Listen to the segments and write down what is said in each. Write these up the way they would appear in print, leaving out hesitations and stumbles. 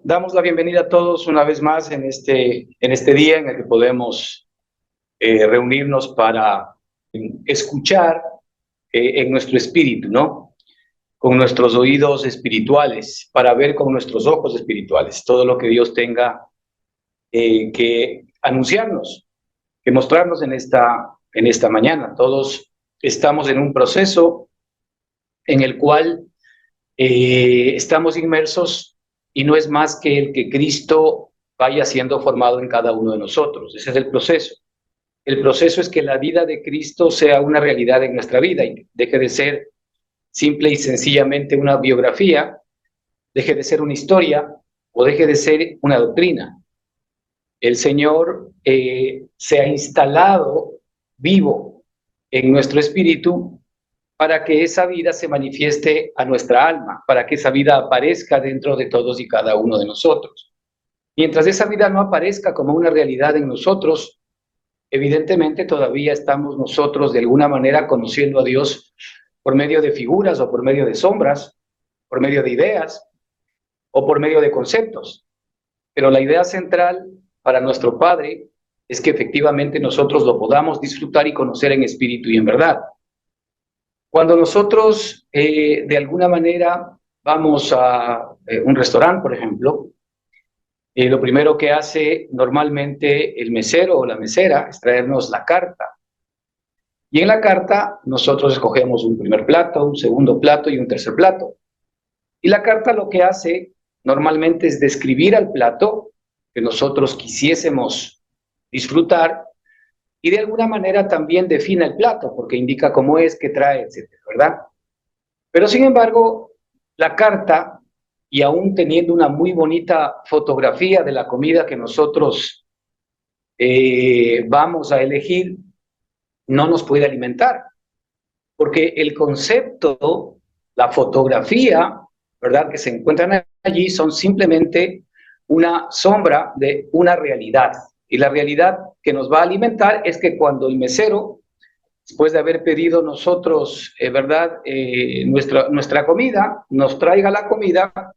Damos la bienvenida a todos una vez más en este día en el que podemos reunirnos para escuchar en nuestro espíritu, ¿no? Con nuestros oídos espirituales, para ver con nuestros ojos espirituales todo lo que Dios tenga que anunciarnos, que mostrarnos en esta mañana. Todos estamos en un proceso en el cual estamos inmersos y no es más que el que Cristo vaya siendo formado en cada uno de nosotros. Ese es el proceso. El proceso es que la vida de Cristo sea una realidad en nuestra vida y deje de ser simple y sencillamente una biografía, deje de ser una historia o deje de ser una doctrina. El Señor se ha instalado vivo en nuestro espíritu para que esa vida se manifieste a nuestra alma, para que esa vida aparezca dentro de todos y cada uno de nosotros. Mientras esa vida no aparezca como una realidad en nosotros, evidentemente todavía estamos nosotros de alguna manera conociendo a Dios por medio de figuras o por medio de sombras, por medio de ideas o por medio de conceptos. Pero la idea central para nuestro Padre es que efectivamente nosotros lo podamos disfrutar y conocer en espíritu y en verdad. Cuando nosotros de alguna manera vamos a un restaurante, por ejemplo, lo primero que hace normalmente el mesero o la mesera es traernos la carta. Y en la carta nosotros escogemos un primer plato, un segundo plato y un tercer plato. Y la carta lo que hace normalmente es describir al plato que nosotros quisiésemos disfrutar y de alguna manera también define el plato porque indica cómo es, qué trae, etcétera, ¿verdad? Pero sin embargo, la carta, y aún teniendo una muy bonita fotografía de la comida que nosotros vamos a elegir, no nos puede alimentar, porque el concepto, la fotografía, ¿verdad?, que se encuentran allí son simplemente una sombra de una realidad. Y la realidad que nos va a alimentar es que cuando el mesero, después de haber pedido nosotros, ¿verdad?, nuestra comida, nos traiga la comida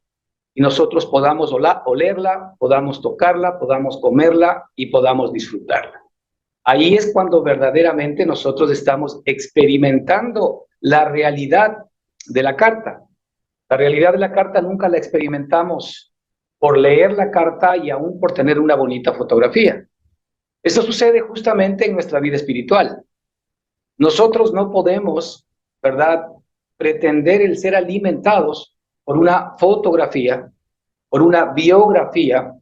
y nosotros podamos olerla, podamos tocarla, podamos comerla y podamos disfrutarla. Ahí es cuando verdaderamente nosotros estamos experimentando la realidad de la carta. La realidad de la carta nunca la experimentamos por leer la carta y aún por tener una bonita fotografía. Eso sucede justamente en nuestra vida espiritual. Nosotros no podemos, ¿verdad?, pretender el ser alimentados por una fotografía, por una biografía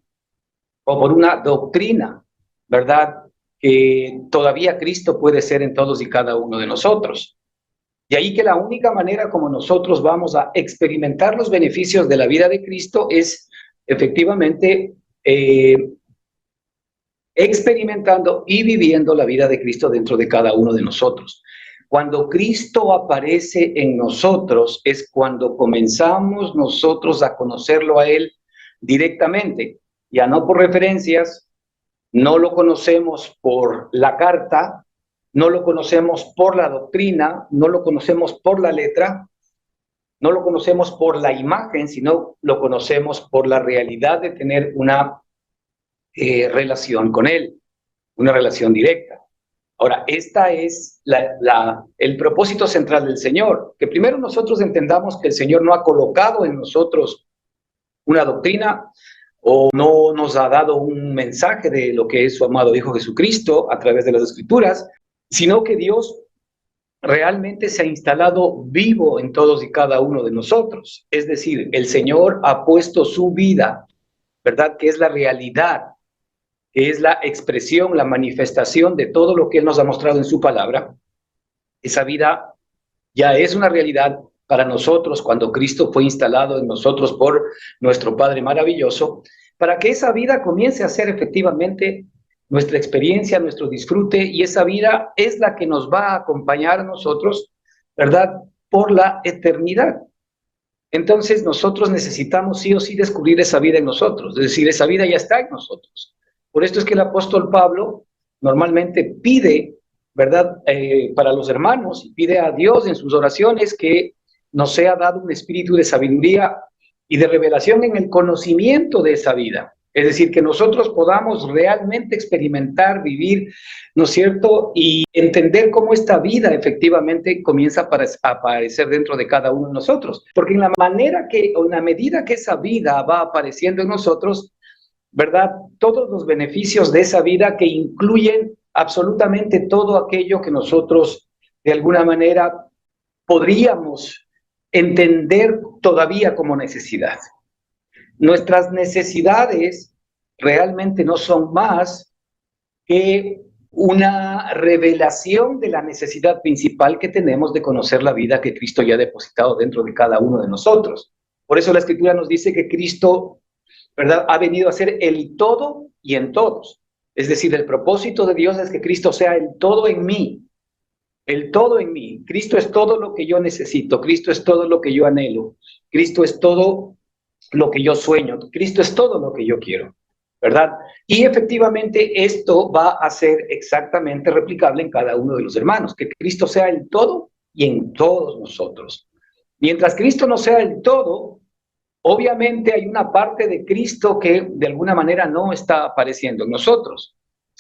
o por una doctrina, ¿verdad?, que todavía Cristo puede ser en todos y cada uno de nosotros. Y ahí que la única manera como nosotros vamos a experimentar los beneficios de la vida de Cristo es efectivamente experimentando y viviendo la vida de Cristo dentro de cada uno de nosotros. Cuando Cristo aparece en nosotros es cuando comenzamos nosotros a conocerlo a Él directamente, ya no por referencias, no lo conocemos por la carta, no lo conocemos por la doctrina, no lo conocemos por la letra, no lo conocemos por la imagen, sino lo conocemos por la realidad de tener una relación con Él, una relación directa. Ahora, esta es el propósito central del Señor, que primero nosotros entendamos que el Señor no ha colocado en nosotros una doctrina o no nos ha dado un mensaje de lo que es su amado Hijo Jesucristo a través de las Escrituras, sino que Dios realmente se ha instalado vivo en todos y cada uno de nosotros. Es decir, el Señor ha puesto su vida, ¿verdad?, que es la realidad, que es la expresión, la manifestación de todo lo que Él nos ha mostrado en su palabra. Esa vida ya es una realidad para nosotros cuando Cristo fue instalado en nosotros por nuestro Padre maravilloso, para que esa vida comience a ser efectivamente nuestra experiencia, nuestro disfrute, y esa vida es la que nos va a acompañar a nosotros, ¿verdad?, por la eternidad. Entonces nosotros necesitamos sí o sí descubrir esa vida en nosotros, es decir, esa vida ya está en nosotros. Por esto es que el apóstol Pablo normalmente pide, ¿verdad?, para los hermanos, y pide a Dios en sus oraciones que nos sea dado un espíritu de sabiduría y de revelación en el conocimiento de esa vida. Es decir, que nosotros podamos realmente experimentar, vivir, ¿no es cierto? Y entender cómo esta vida efectivamente comienza a aparecer dentro de cada uno de nosotros. Porque en la medida que esa vida va apareciendo en nosotros, ¿verdad? Todos los beneficios de esa vida que incluyen absolutamente todo aquello que nosotros de alguna manera podríamos entender todavía como necesidad. Nuestras necesidades realmente no son más que una revelación de la necesidad principal que tenemos de conocer la vida que Cristo ya ha depositado dentro de cada uno de nosotros. Por eso la Escritura nos dice que Cristo, ¿verdad?, ha venido a ser el todo y en todos. Es decir, el propósito de Dios es que Cristo sea el todo en mí. El todo en mí. Cristo es todo lo que yo necesito. Cristo es todo lo que yo anhelo. Cristo es todo lo que yo sueño. Cristo es todo lo que yo quiero, ¿verdad? Y efectivamente esto va a ser exactamente replicable en cada uno de los hermanos, que Cristo sea el todo y en todos nosotros. Mientras Cristo no sea el todo, obviamente hay una parte de Cristo que de alguna manera no está apareciendo en nosotros.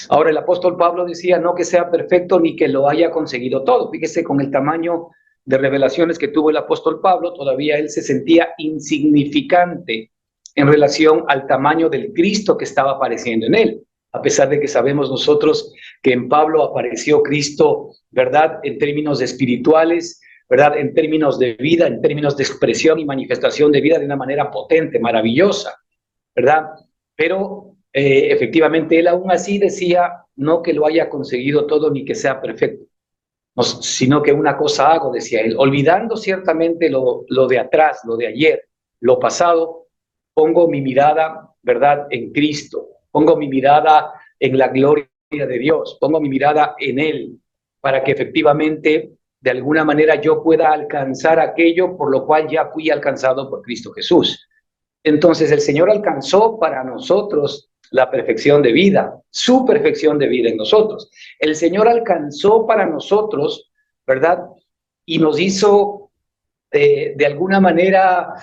Ahora el apóstol Pablo decía no que sea perfecto ni que lo haya conseguido todo. Fíjese, con el tamaño de revelaciones que tuvo el apóstol Pablo, todavía él se sentía insignificante en relación al tamaño del Cristo que estaba apareciendo en él. A pesar de que sabemos nosotros que en Pablo apareció Cristo, ¿verdad?, en términos espirituales, ¿verdad?, en términos de vida, en términos de expresión y manifestación de vida de una manera potente, maravillosa, ¿verdad? Pero efectivamente él aún así decía no que lo haya conseguido todo ni que sea perfecto, no, sino que una cosa hago, decía él, olvidando ciertamente lo de atrás, lo de ayer, lo pasado, pongo mi mirada, ¿verdad?, en Cristo, pongo mi mirada en la gloria de Dios, pongo mi mirada en Él, para que efectivamente de alguna manera yo pueda alcanzar aquello por lo cual ya fui alcanzado por Cristo Jesús. Entonces el Señor alcanzó para nosotros la perfección de vida, su perfección de vida en nosotros. El Señor alcanzó para nosotros, ¿verdad?, y nos hizo de alguna manera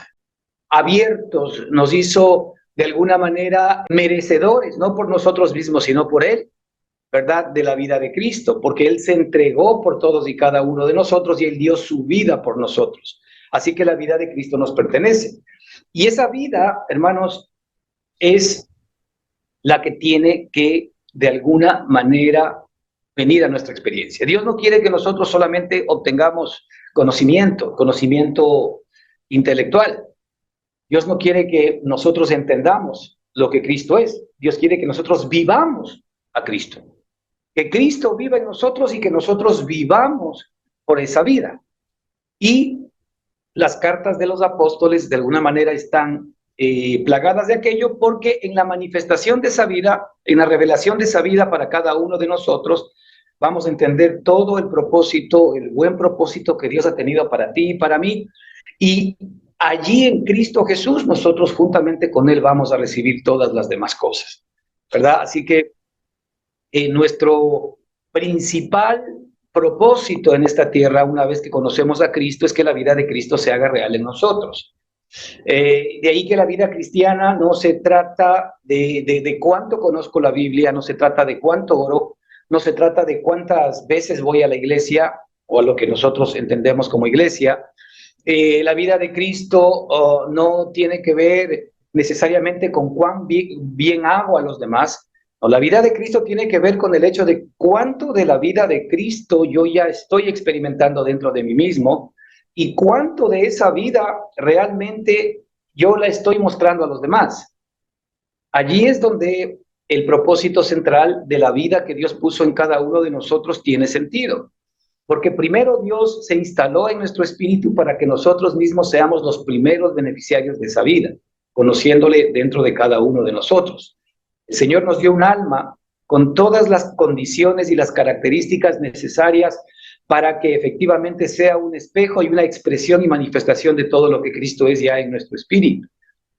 abiertos, nos hizo de alguna manera merecedores, no por nosotros mismos, sino por Él, ¿verdad?, de la vida de Cristo, porque Él se entregó por todos y cada uno de nosotros y Él dio su vida por nosotros. Así que la vida de Cristo nos pertenece. Y esa vida, hermanos, es la que tiene que, de alguna manera, venir a nuestra experiencia. Dios no quiere que nosotros solamente obtengamos conocimiento intelectual. Dios no quiere que nosotros entendamos lo que Cristo es. Dios quiere que nosotros vivamos a Cristo. Que Cristo viva en nosotros y que nosotros vivamos por esa vida. Y las cartas de los apóstoles de alguna manera están plagadas de aquello, porque en la manifestación de esa vida, en la revelación de esa vida para cada uno de nosotros, vamos a entender todo el propósito, el buen propósito que Dios ha tenido para ti y para mí. Y allí en Cristo Jesús, nosotros juntamente con Él vamos a recibir todas las demás cosas, ¿verdad? Así que nuestro principal propósito en esta tierra, una vez que conocemos a Cristo, es que la vida de Cristo se haga real en nosotros. De ahí que la vida cristiana no se trata de cuánto conozco la Biblia, no se trata de cuánto oro, no se trata de cuántas veces voy a la iglesia o a lo que nosotros entendemos como iglesia. La vida de Cristo no tiene que ver necesariamente con cuán bien hago a los demás. No, la vida de Cristo tiene que ver con el hecho de cuánto de la vida de Cristo yo ya estoy experimentando dentro de mí mismo y cuánto de esa vida realmente yo la estoy mostrando a los demás. Allí es donde el propósito central de la vida que Dios puso en cada uno de nosotros tiene sentido. Porque primero Dios se instaló en nuestro espíritu para que nosotros mismos seamos los primeros beneficiarios de esa vida, conociéndole dentro de cada uno de nosotros. El Señor nos dio un alma con todas las condiciones y las características necesarias para que efectivamente sea un espejo y una expresión y manifestación de todo lo que Cristo es ya en nuestro espíritu.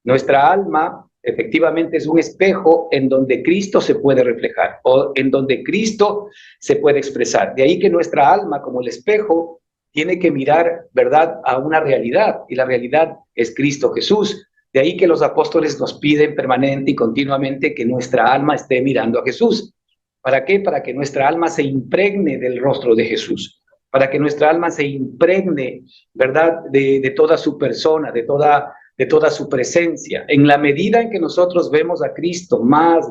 Nuestra alma efectivamente es un espejo en donde Cristo se puede reflejar o en donde Cristo se puede expresar. De ahí que nuestra alma, como el espejo, tiene que mirar, ¿verdad?, a una realidad, y la realidad es Cristo Jesús, De ahí que los apóstoles nos piden permanente y continuamente que nuestra alma esté mirando a Jesús. ¿Para qué? Para que nuestra alma se impregne del rostro de Jesús, para que nuestra alma se impregne, ¿verdad?, de toda su persona, de toda su presencia. En la medida en que nosotros vemos a Cristo más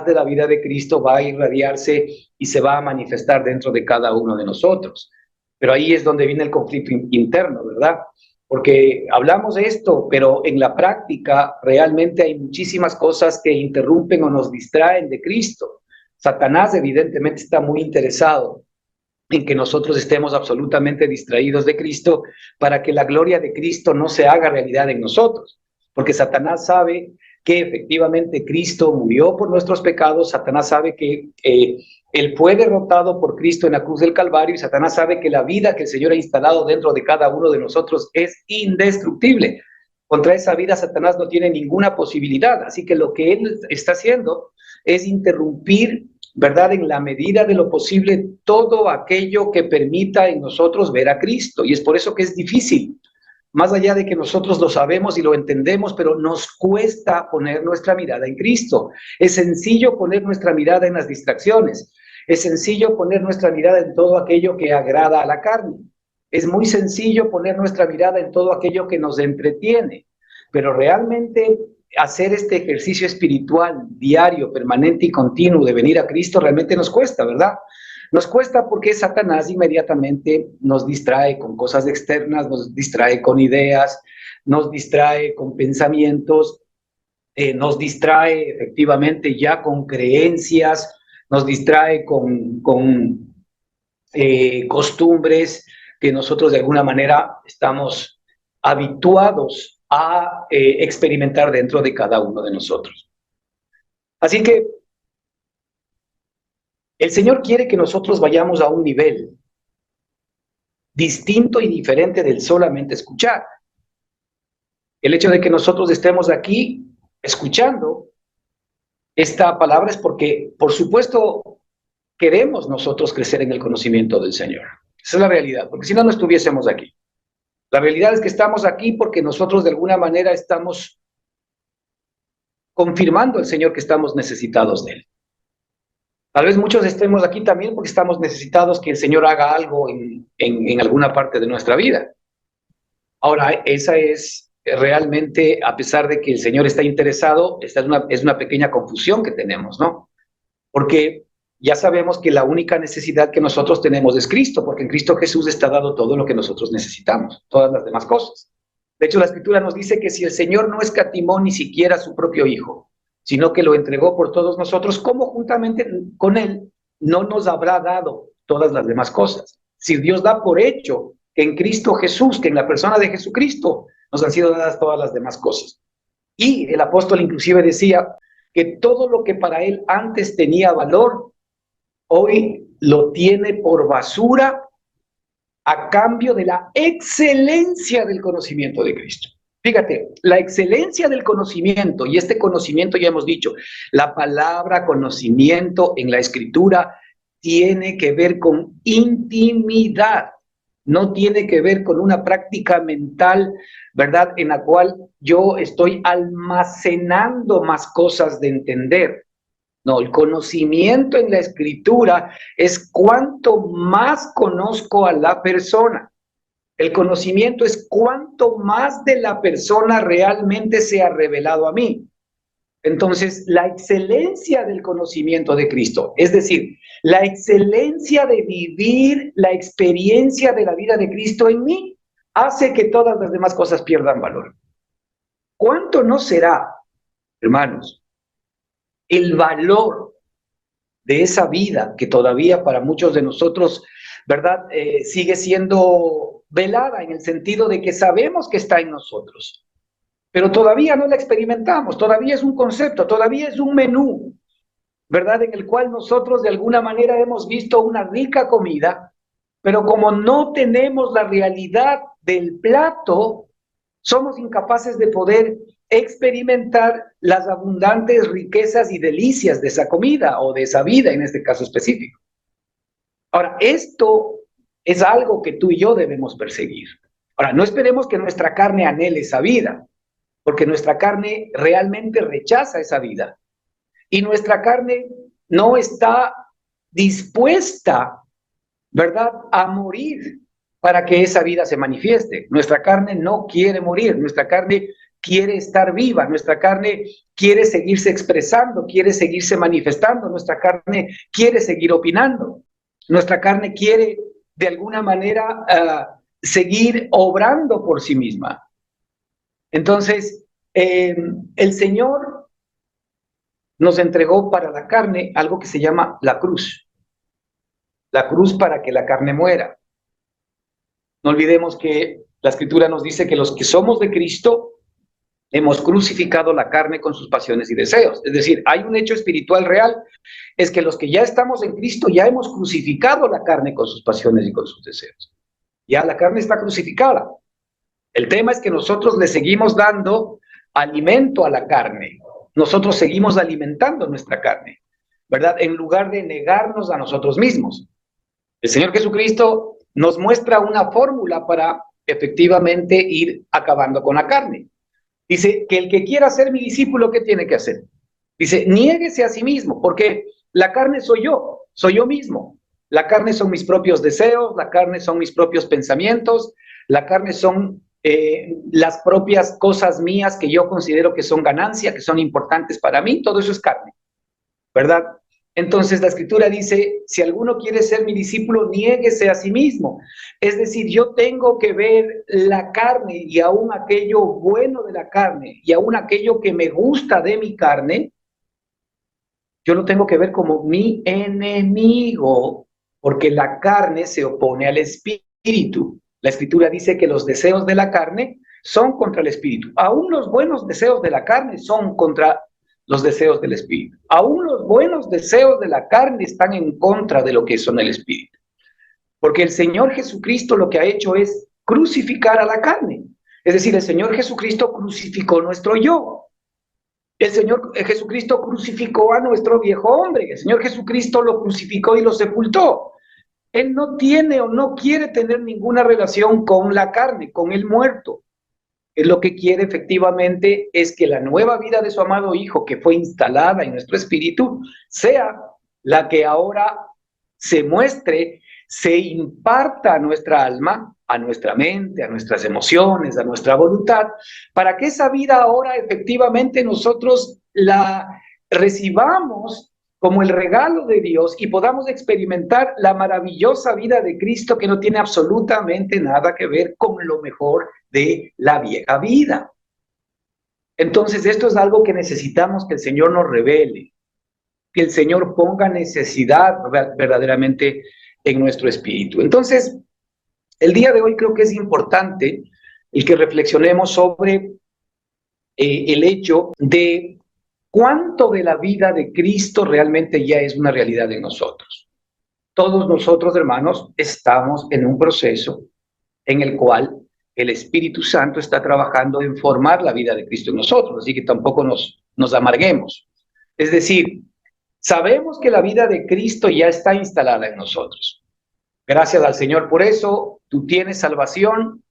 de la vida de Cristo va a irradiarse y se va a manifestar dentro de cada uno de nosotros. Pero ahí es donde viene el conflicto interno, ¿verdad? Porque hablamos de esto, pero en la práctica realmente hay muchísimas cosas que interrumpen o nos distraen de Cristo. Satanás evidentemente está muy interesado en que nosotros estemos absolutamente distraídos de Cristo para que la gloria de Cristo no se haga realidad en nosotros. Porque Satanás sabe que efectivamente Cristo murió por nuestros pecados, Satanás sabe que Él fue derrotado por Cristo en la cruz del Calvario y Satanás sabe que la vida que el Señor ha instalado dentro de cada uno de nosotros es indestructible. Contra esa vida Satanás no tiene ninguna posibilidad, así que lo que Él está haciendo es interrumpir, ¿verdad?, en la medida de lo posible todo aquello que permita en nosotros ver a Cristo, y es por eso que es difícil. Más allá de que nosotros lo sabemos y lo entendemos, pero nos cuesta poner nuestra mirada en Cristo. Es sencillo poner nuestra mirada en las distracciones. Es sencillo poner nuestra mirada en todo aquello que agrada a la carne. Es muy sencillo poner nuestra mirada en todo aquello que nos entretiene. Pero realmente hacer este ejercicio espiritual diario, permanente y continuo de venir a Cristo realmente nos cuesta, ¿verdad? Nos cuesta porque Satanás inmediatamente nos distrae con cosas externas, nos distrae con ideas, nos distrae con pensamientos, nos distrae efectivamente ya con creencias, nos distrae con costumbres que nosotros de alguna manera estamos habituados a experimentar dentro de cada uno de nosotros. Así que el Señor quiere que nosotros vayamos a un nivel distinto y diferente del solamente escuchar. El hecho de que nosotros estemos aquí escuchando esta palabra es porque, por supuesto, queremos nosotros crecer en el conocimiento del Señor. Esa es la realidad, porque si no, no estuviésemos aquí. La realidad es que estamos aquí porque nosotros de alguna manera estamos confirmando al Señor que estamos necesitados de Él. Tal vez muchos estemos aquí también porque estamos necesitados que el Señor haga algo en alguna parte de nuestra vida. Ahora, esa es realmente, a pesar de que el Señor está interesado, esta es una pequeña confusión que tenemos, ¿no? Porque ya sabemos que la única necesidad que nosotros tenemos es Cristo, porque en Cristo Jesús está dado todo lo que nosotros necesitamos, todas las demás cosas. De hecho, la Escritura nos dice que si el Señor no escatimó ni siquiera a su propio Hijo, sino que lo entregó por todos nosotros, ¿cómo juntamente con Él no nos habrá dado todas las demás cosas? Si Dios da por hecho que en Cristo Jesús, que en la persona de Jesucristo, nos han sido dadas todas las demás cosas. Y el apóstol inclusive decía que todo lo que para él antes tenía valor, hoy lo tiene por basura a cambio de la excelencia del conocimiento de Cristo. Fíjate, la excelencia del conocimiento, y este conocimiento ya hemos dicho, la palabra conocimiento en la Escritura tiene que ver con intimidad, no tiene que ver con una práctica mental, ¿verdad?, en la cual yo estoy almacenando más cosas de entender. No, el conocimiento en la Escritura es cuanto más conozco a la persona. El conocimiento es cuanto más de la persona realmente se ha revelado a mí. Entonces, la excelencia del conocimiento de Cristo, es decir, la excelencia de vivir la experiencia de la vida de Cristo en mí, hace que todas las demás cosas pierdan valor. ¿Cuánto no será, hermanos, el valor de esa vida que todavía para muchos de nosotros, ¿verdad?, sigue siendo velada en el sentido de que sabemos que está en nosotros, pero todavía no la experimentamos, todavía es un concepto, todavía es un menú, ¿verdad?, en el cual nosotros de alguna manera hemos visto una rica comida, pero como no tenemos la realidad del plato, somos incapaces de poder experimentar las abundantes riquezas y delicias de esa comida o de esa vida en este caso específico. Ahora, esto es algo que tú y yo debemos perseguir. Ahora, no esperemos que nuestra carne anhele esa vida, porque nuestra carne realmente rechaza esa vida. Y nuestra carne no está dispuesta, ¿verdad?, a morir para que esa vida se manifieste. Nuestra carne no quiere morir, nuestra carne quiere estar viva, nuestra carne quiere seguirse expresando, quiere seguirse manifestando, nuestra carne quiere seguir opinando, nuestra carne quiere de alguna manera seguir obrando por sí misma. Entonces, el Señor nos entregó para la carne algo que se llama la cruz para que la carne muera. No olvidemos que la Escritura nos dice que los que somos de Cristo hemos crucificado la carne con sus pasiones y deseos. Es decir, hay un hecho espiritual real, es que los que ya estamos en Cristo ya hemos crucificado la carne con sus pasiones y con sus deseos. Ya la carne está crucificada. El tema es que nosotros le seguimos dando alimento a la carne. Nosotros seguimos alimentando nuestra carne, ¿verdad? En lugar de negarnos a nosotros mismos. El Señor Jesucristo nos muestra una fórmula para efectivamente ir acabando con la carne. Dice que el que quiera ser mi discípulo, ¿qué tiene que hacer? Dice, niéguese a sí mismo, porque la carne soy yo mismo. La carne son mis propios deseos, la carne son mis propios pensamientos, la carne son las propias cosas mías que yo considero que son ganancia, que son importantes para mí, todo eso es carne, ¿verdad? Entonces la Escritura dice, si alguno quiere ser mi discípulo, niéguese a sí mismo. Es decir, yo tengo que ver la carne y aún aquello bueno de la carne y aún aquello que me gusta de mi carne, yo lo tengo que ver como mi enemigo, porque la carne se opone al espíritu. La Escritura dice que los deseos de la carne son contra el espíritu. Aún los buenos deseos de la carne son contra los deseos del espíritu. Aún los buenos deseos de la carne están en contra de lo que son el espíritu. Porque el Señor Jesucristo lo que ha hecho es crucificar a la carne. Es decir, el Señor Jesucristo crucificó nuestro yo. El Señor Jesucristo crucificó a nuestro viejo hombre. El Señor Jesucristo lo crucificó y lo sepultó. Él no tiene o no quiere tener ninguna relación con la carne, con el muerto. Él lo que quiere efectivamente es que la nueva vida de su amado Hijo, que fue instalada en nuestro espíritu, sea la que ahora se muestre, se imparta a nuestra alma, a nuestra mente, a nuestras emociones, a nuestra voluntad, para que esa vida ahora efectivamente nosotros la recibamos como el regalo de Dios y podamos experimentar la maravillosa vida de Cristo que no tiene absolutamente nada que ver con lo mejor de la vieja vida. Entonces, esto es algo que necesitamos que el Señor nos revele, que el Señor ponga necesidad verdaderamente en nuestro espíritu. Entonces, el día de hoy creo que es importante el que reflexionemos sobre el hecho de cuánto de la vida de Cristo realmente ya es una realidad en nosotros. Todos nosotros, hermanos, estamos en un proceso en el cual el Espíritu Santo está trabajando en formar la vida de Cristo en nosotros, así que tampoco nos amarguemos. Es decir, sabemos que la vida de Cristo ya está instalada en nosotros. Gracias al Señor por eso, tú tienes salvación,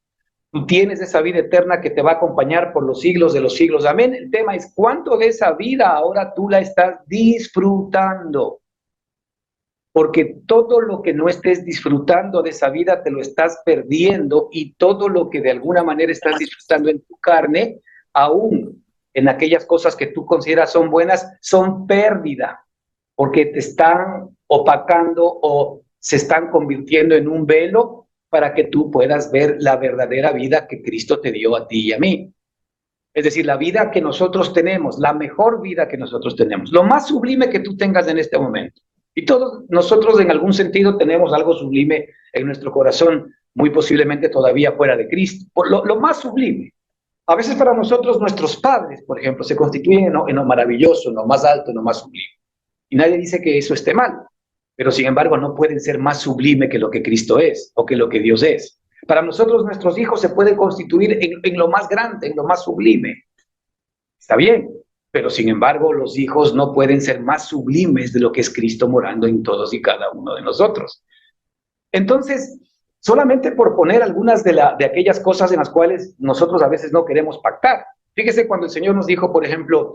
tú tienes esa vida eterna que te va a acompañar por los siglos de los siglos. Amén. El tema es cuánto de esa vida ahora tú la estás disfrutando. Porque todo lo que no estés disfrutando de esa vida te lo estás perdiendo, y todo lo que de alguna manera estás disfrutando en tu carne, aún en aquellas cosas que tú consideras son buenas, son pérdida, porque te están opacando o se están convirtiendo en un velo para que tú puedas ver la verdadera vida que Cristo te dio a ti y a mí. Es decir, la vida que nosotros tenemos, la mejor vida que nosotros tenemos, lo más sublime que tú tengas en este momento. Y todos nosotros en algún sentido tenemos algo sublime en nuestro corazón, muy posiblemente todavía fuera de Cristo, por lo más sublime. A veces para nosotros nuestros padres, por ejemplo, se constituyen en lo maravilloso, en lo más alto, en lo más sublime. Y nadie dice que eso esté mal, pero sin embargo no pueden ser más sublime que lo que Cristo es o que lo que Dios es. Para nosotros nuestros hijos se pueden constituir en lo más grande, en lo más sublime. Está bien, pero sin embargo los hijos no pueden ser más sublimes de lo que es Cristo morando en todos y cada uno de nosotros. Entonces, solamente por poner algunas de aquellas cosas en las cuales nosotros a veces no queremos pactar. Fíjese cuando el Señor nos dijo, por ejemplo,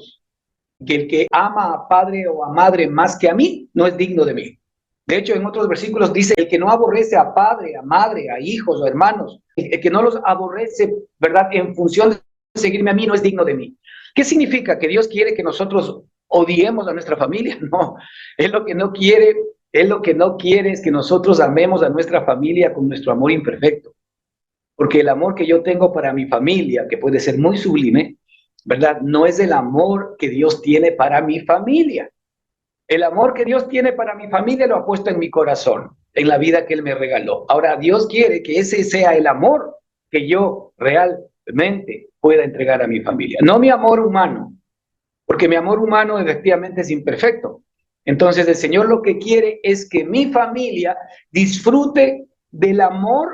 que el que ama a padre o a madre más que a mí, no es digno de mí. De hecho, en otros versículos dice, el que no aborrece a padre, a madre, a hijos o hermanos, el que no los aborrece, ¿verdad?, en función de seguirme a mí, no es digno de mí. ¿Qué significa? ¿Que Dios quiere que nosotros odiemos a nuestra familia? No, Él lo que no quiere, Él lo que no quiere es que nosotros amemos a nuestra familia con nuestro amor imperfecto. Porque el amor que yo tengo para mi familia, que puede ser muy sublime, ¿verdad?, no es el amor que Dios tiene para mi familia. El amor que Dios tiene para mi familia lo ha puesto en mi corazón, en la vida que Él me regaló. Ahora, Dios quiere que ese sea el amor que yo realmente pueda entregar a mi familia. No mi amor humano, porque mi amor humano efectivamente es imperfecto. Entonces, el Señor lo que quiere es que mi familia disfrute del amor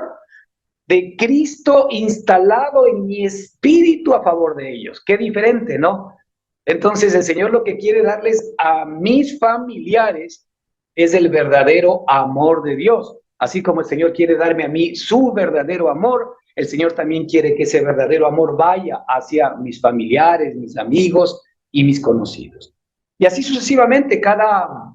de Cristo instalado en mi espíritu a favor de ellos. Qué diferente, ¿no? Entonces el Señor lo que quiere darles a mis familiares es el verdadero amor de Dios. Así como el Señor quiere darme a mí su verdadero amor, el Señor también quiere que ese verdadero amor vaya hacia mis familiares, mis amigos y mis conocidos. Y así sucesivamente, cada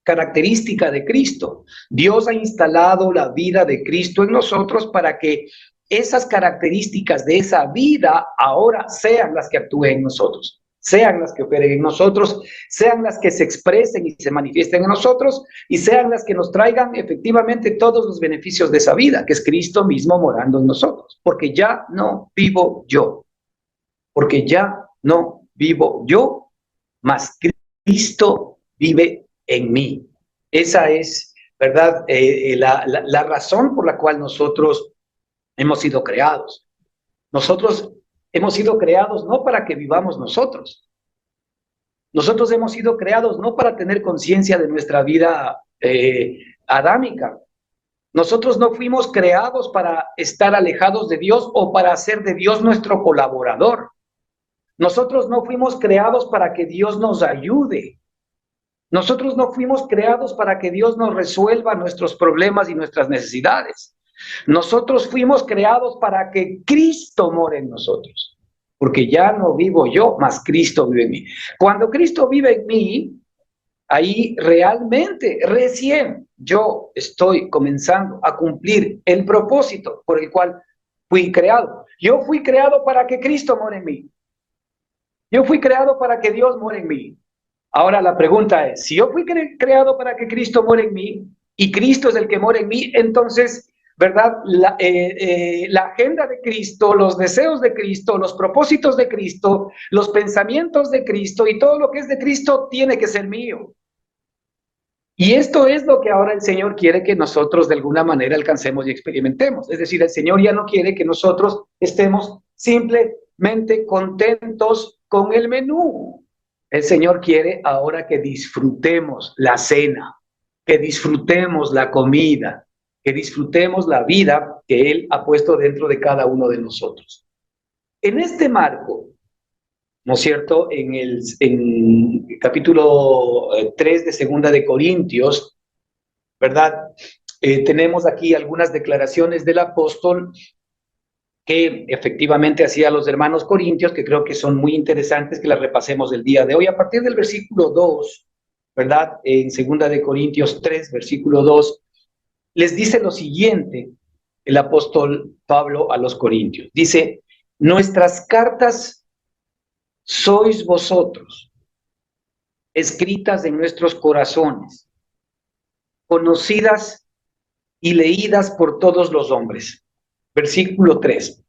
característica de Cristo. Dios ha instalado la vida de Cristo en nosotros para que esas características de esa vida ahora sean las que actúen en nosotros, sean las que operen en nosotros, sean las que se expresen y se manifiesten en nosotros y sean las que nos traigan efectivamente todos los beneficios de esa vida, que es Cristo mismo morando en nosotros. Porque ya no vivo yo, porque ya no vivo yo, mas Cristo vive en mí. Esa es, ¿verdad?, la razón por la cual nosotros hemos sido creados. Nosotros hemos sido creados no para que vivamos nosotros. Nosotros hemos sido creados no para tener conciencia de nuestra vida adámica. Nosotros no fuimos creados para estar alejados de Dios o para hacer de Dios nuestro colaborador. Nosotros no fuimos creados para que Dios nos ayude. Nosotros no fuimos creados para que Dios nos resuelva nuestros problemas y nuestras necesidades. Nosotros fuimos creados para que Cristo more en nosotros. Porque ya no vivo yo, mas Cristo vive en mí. Cuando Cristo vive en mí, ahí realmente, recién, yo estoy comenzando a cumplir el propósito por el cual fui creado. Yo fui creado para que Cristo more en mí. Yo fui creado para que Dios more en mí. Ahora la pregunta es, si yo fui creado para que Cristo more en mí, y Cristo es el que mora en mí, entonces, ¿verdad?, la agenda de Cristo, los deseos de Cristo, los propósitos de Cristo, los pensamientos de Cristo y todo lo que es de Cristo tiene que ser mío. Y esto es lo que ahora el Señor quiere que nosotros de alguna manera alcancemos y experimentemos. Es decir, el Señor ya no quiere que nosotros estemos simplemente contentos con el menú. El Señor quiere ahora que disfrutemos la cena, que disfrutemos la comida, que disfrutemos la vida que Él ha puesto dentro de cada uno de nosotros. En este marco, ¿no es cierto?, en el capítulo 3 de Segunda de Corintios, ¿verdad? Tenemos aquí algunas declaraciones del apóstol que efectivamente hacía a los hermanos corintios, que creo que son muy interesantes, que las repasemos el día de hoy. A partir del versículo 2, ¿verdad?, en Segunda de Corintios 3, versículo 2, les dice lo siguiente, el apóstol Pablo a los corintios. Dice, nuestras cartas sois vosotros, escritas en nuestros corazones, conocidas y leídas por todos los hombres. Versículo 3.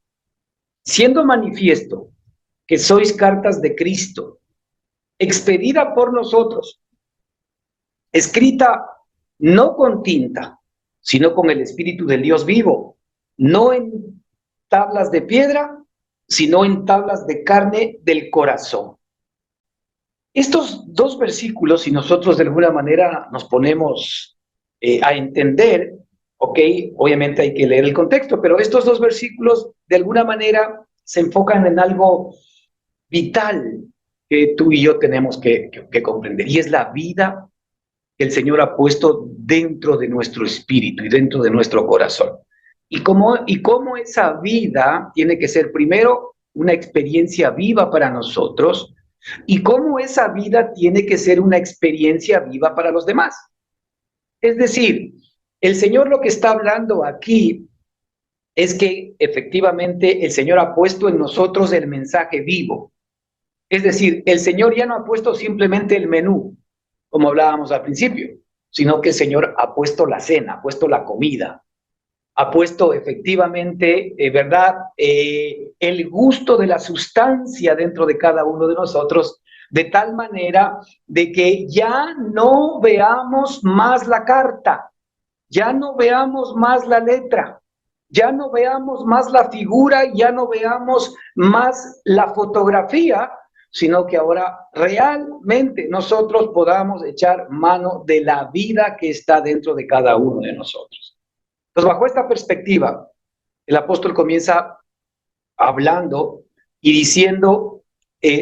Siendo manifiesto que sois cartas de Cristo, expedida por nosotros, escrita no con tinta, sino con el Espíritu del Dios vivo, no en tablas de piedra, sino en tablas de carne del corazón. Estos dos versículos, si nosotros de alguna manera nos ponemos a entender, ok, obviamente hay que leer el contexto, pero estos dos versículos de alguna manera se enfocan en algo vital que tú y yo tenemos que comprender, y es la vida que el Señor ha puesto dentro de nuestro espíritu y dentro de nuestro corazón. Y cómo esa vida tiene que ser primero una experiencia viva para nosotros y cómo esa vida tiene que ser una experiencia viva para los demás. Es decir, el Señor lo que está hablando aquí es que efectivamente el Señor ha puesto en nosotros el mensaje vivo. Es decir, el Señor ya no ha puesto simplemente el menú, como hablábamos al principio, sino que el Señor ha puesto la cena, ha puesto la comida, ha puesto efectivamente, ¿verdad? El gusto de la sustancia dentro de cada uno de nosotros, de tal manera de que ya no veamos más la carta, ya no veamos más la letra, ya no veamos más la figura, ya no veamos más la fotografía, sino que ahora realmente nosotros podamos echar mano de la vida que está dentro de cada uno de nosotros. Entonces, bajo esta perspectiva, el apóstol comienza hablando y diciendo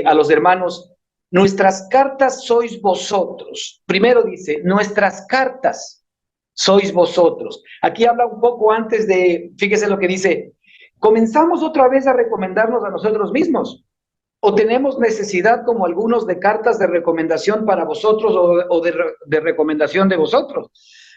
a los hermanos, nuestras cartas sois vosotros. Primero dice, nuestras cartas sois vosotros. Aquí habla un poco antes de, fíjese lo que dice, comenzamos otra vez a recomendarnos a nosotros mismos. ¿O tenemos necesidad, como algunos, de cartas de recomendación para vosotros o de recomendación de vosotros?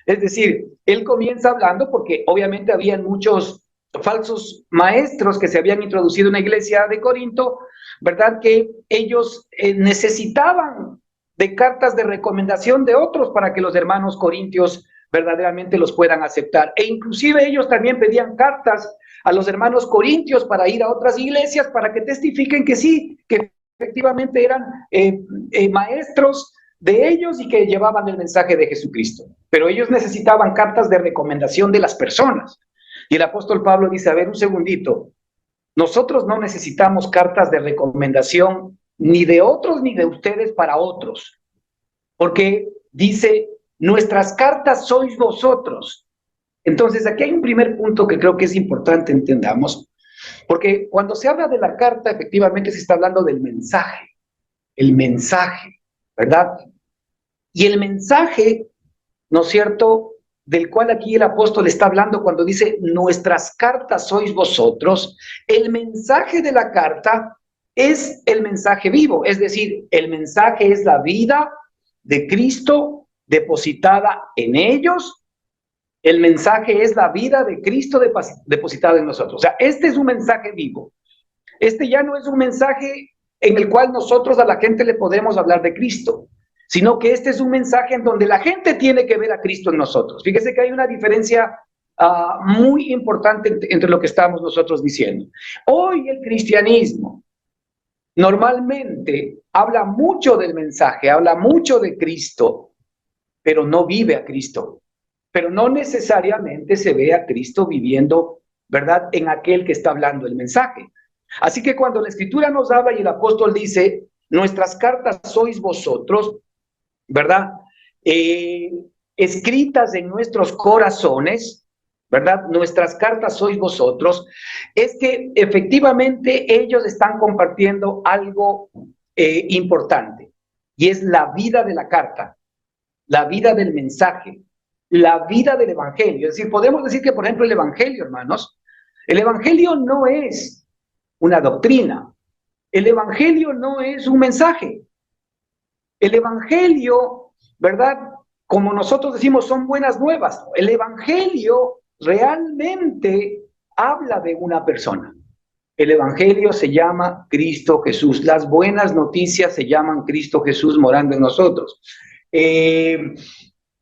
Es decir, él comienza hablando porque obviamente habían muchos falsos maestros que se habían introducido en la iglesia de Corinto, ¿verdad? Que ellos necesitaban de cartas de recomendación de otros para que los hermanos corintios verdaderamente los puedan aceptar. E inclusive ellos también pedían cartas a los hermanos corintios para ir a otras iglesias para que testifiquen que sí, que efectivamente eran maestros de ellos y que llevaban el mensaje de Jesucristo. Pero ellos necesitaban cartas de recomendación de las personas. Y el apóstol Pablo dice, a ver, un segundito, nosotros no necesitamos cartas de recomendación ni de otros ni de ustedes para otros, porque dice, nuestras cartas sois vosotros. Entonces, aquí hay un primer punto que creo que es importante entendamos, porque cuando se habla de la carta, efectivamente se está hablando del mensaje, el mensaje, ¿verdad? Y el mensaje, ¿no es cierto?, del cual aquí el apóstol está hablando cuando dice, nuestras cartas sois vosotros, el mensaje de la carta es el mensaje vivo, es decir, el mensaje es la vida de Cristo depositada en ellos. El mensaje es la vida de Cristo depositada en nosotros. O sea, este es un mensaje vivo. Este ya no es un mensaje en el cual nosotros a la gente le podemos hablar de Cristo, sino que este es un mensaje en donde la gente tiene que ver a Cristo en nosotros. Fíjese que hay una diferencia muy importante entre lo que estamos nosotros diciendo. Hoy el cristianismo normalmente habla mucho del mensaje, habla mucho de Cristo, pero no vive a Cristo. Pero no necesariamente se ve a Cristo viviendo, ¿verdad?, en aquel que está hablando el mensaje. Así que cuando la Escritura nos habla y el apóstol dice, nuestras cartas sois vosotros, ¿verdad?, escritas en nuestros corazones, ¿verdad?, nuestras cartas sois vosotros, es que efectivamente ellos están compartiendo algo importante, y es la vida de la carta, la vida del mensaje, la vida del evangelio. Es decir, podemos decir que, por ejemplo, el evangelio, hermanos, el evangelio no es una doctrina, el evangelio no es un mensaje. El evangelio, ¿verdad?, como nosotros decimos, son buenas nuevas. El evangelio realmente habla de una persona. El evangelio se llama Cristo Jesús. Las buenas noticias se llaman Cristo Jesús morando en nosotros.